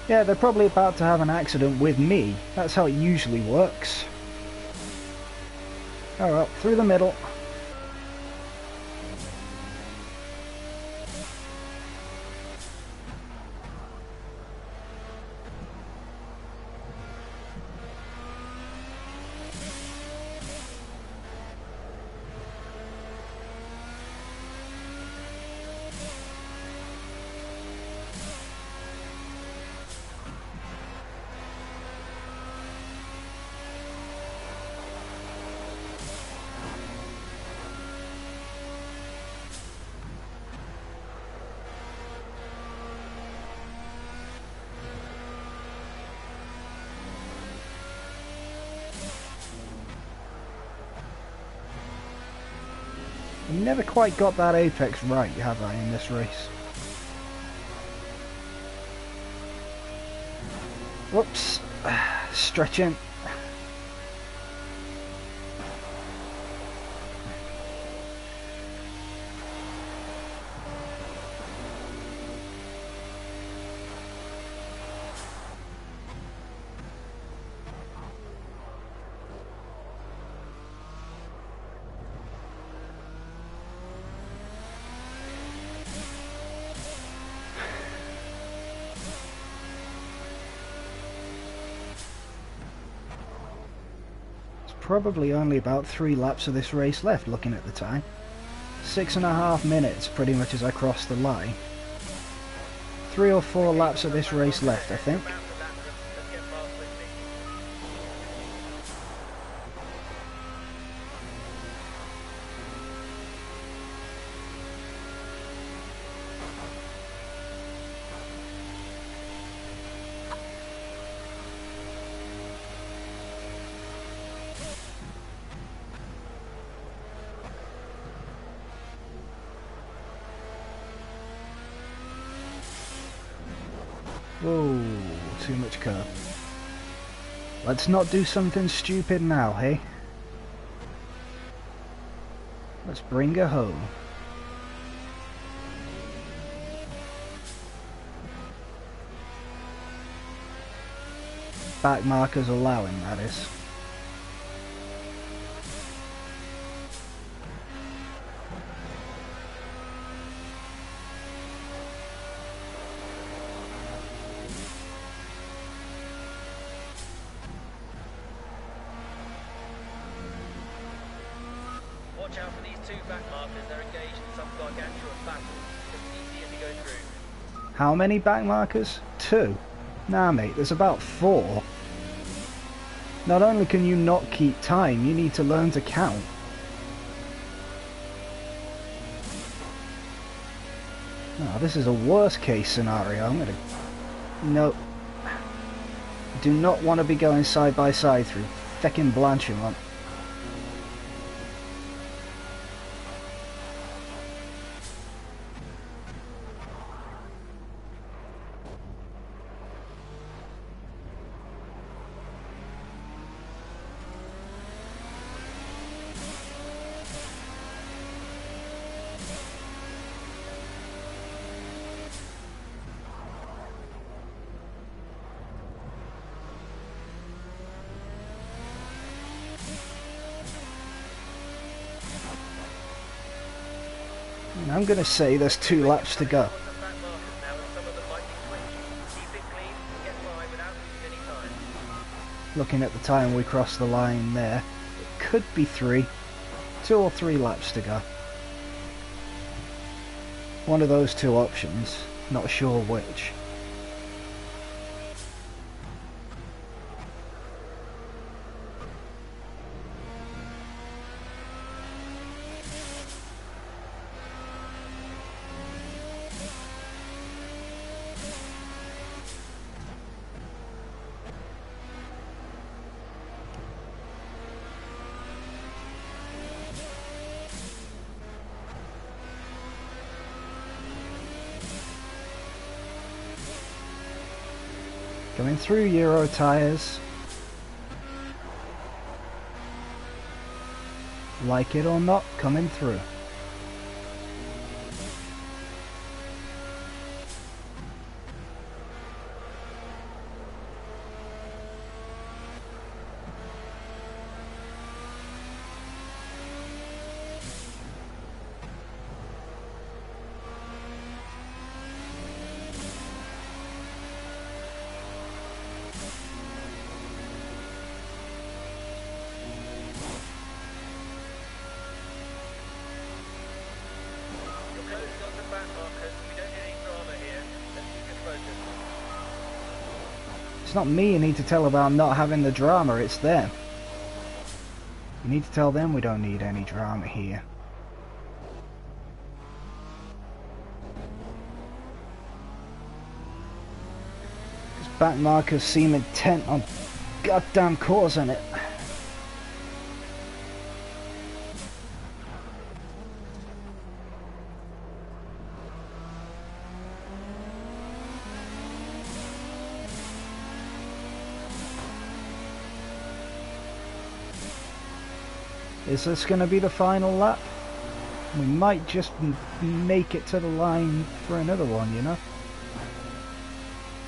Yeah, they're probably about to have an accident with me. That's how it usually works. Alright, through the middle. Never quite got that apex right, have I, in this race? Whoops. Stretching. Probably only about 3 laps of this race left, looking at the time. 6.5 minutes pretty much as I cross the line. 3 or 4 laps of this race left, I think. About to lap them, let's get past quickly. Whoa, too much curve. Let's not do something stupid now, hey? Let's bring her home. Back markers allowing, that is. Watch out for these two back markers. They're engaged in some gargantuan battle. It's easier to go through. How many back markers? 2. Nah, mate, there's about 4. Not only can you not keep time, you need to learn to count. No, this is a worst case scenario. I'm gonna... No. Do not want to be going side by side through feckin' Blanchimont. I'm going to say there's 2 laps to go. Looking at the time we crossed the line there, it could be 3. 2 or 3 laps to go. One of those 2 options, not sure which. Going through Euro tyres. Like it or not, coming through. It's not me you need to tell about not having the drama, it's them. You need to tell them we don't need any drama here. These back markers seem intent on goddamn causing it. Is this going to be the final lap? We might just make it to the line for another one, you know?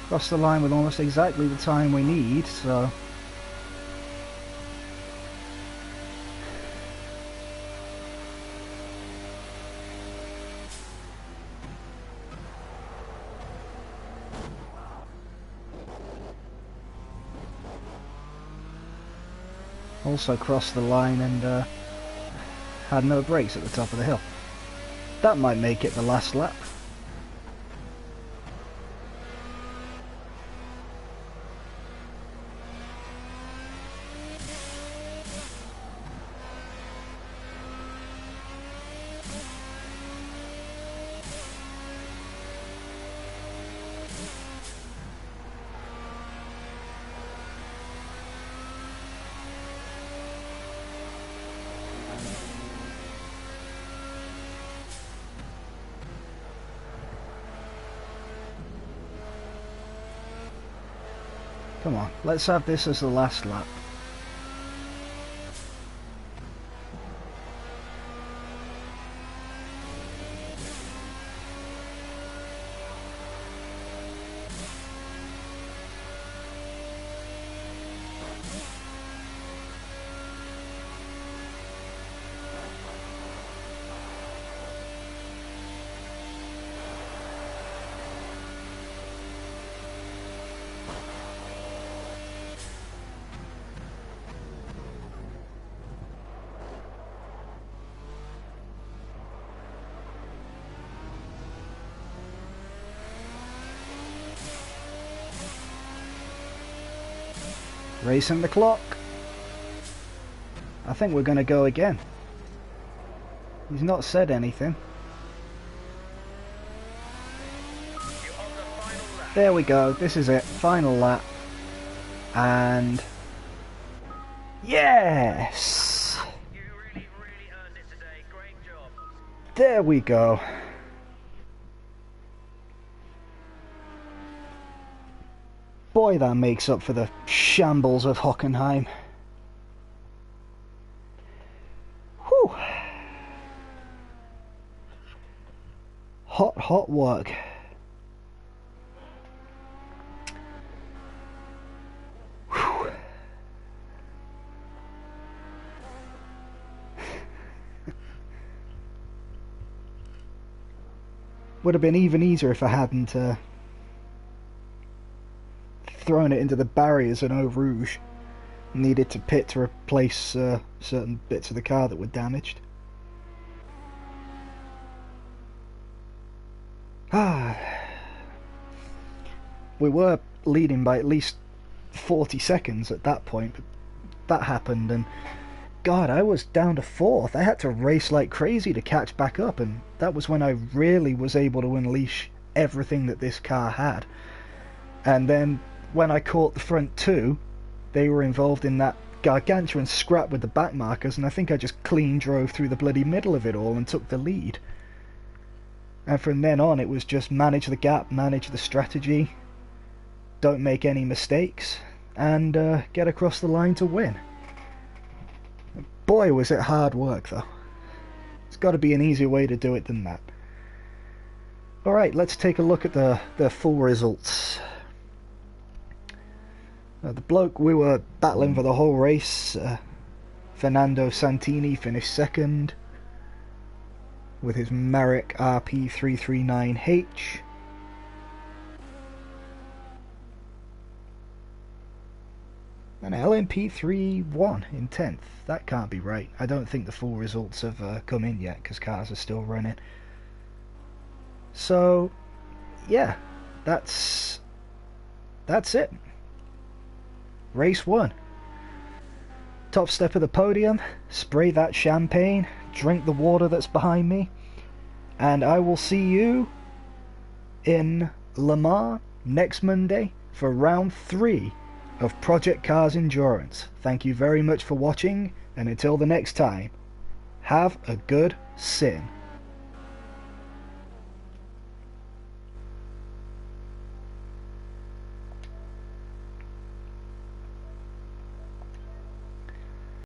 Cross the line with almost exactly the time we need, so... Also crossed the line and had no brakes at the top of the hill. That might make it the last lap. Come on, let's have this as the last lap. Racing the clock. I think we're going to go again. He's not said anything. There we go. This is it. Final lap. And... yes! You really earned it today. Great job. There we go. Boy, that makes up for the shambles of Hockenheim. Whew. Hot work. Whew. Would have been even easier if I hadn't thrown it into the barriers in Eau Rouge. Needed to pit to replace certain bits of the car that were damaged. We were leading by at least 40 seconds at that point, but that happened, and God, I was down to 4th. I had to race like crazy to catch back up, and that was when I really was able to unleash everything that this car had. And then when I caught the front two, they were involved in that gargantuan scrap with the back markers, and I think I just clean drove through the bloody middle of it all and took the lead. And from then on it was just manage the gap, manage the strategy, don't make any mistakes, and get across the line to win. Boy, was it hard work though. There's got to be an easier way to do it than that. Alright, let's take a look at the full results. The bloke we were battling for the whole race, Fernando Santini, finished second with his Marek RP339H. And LMP31 in 10th. That can't be right. I don't think the full results have come in yet because cars are still running. So, yeah, that's it. Race 1. Top step of the podium, spray that champagne, drink the water that's behind me, and I will see you in Le Mans next Monday for round 3 of Project Cars Endurance. Thank you very much for watching, and until the next time, have a good sim.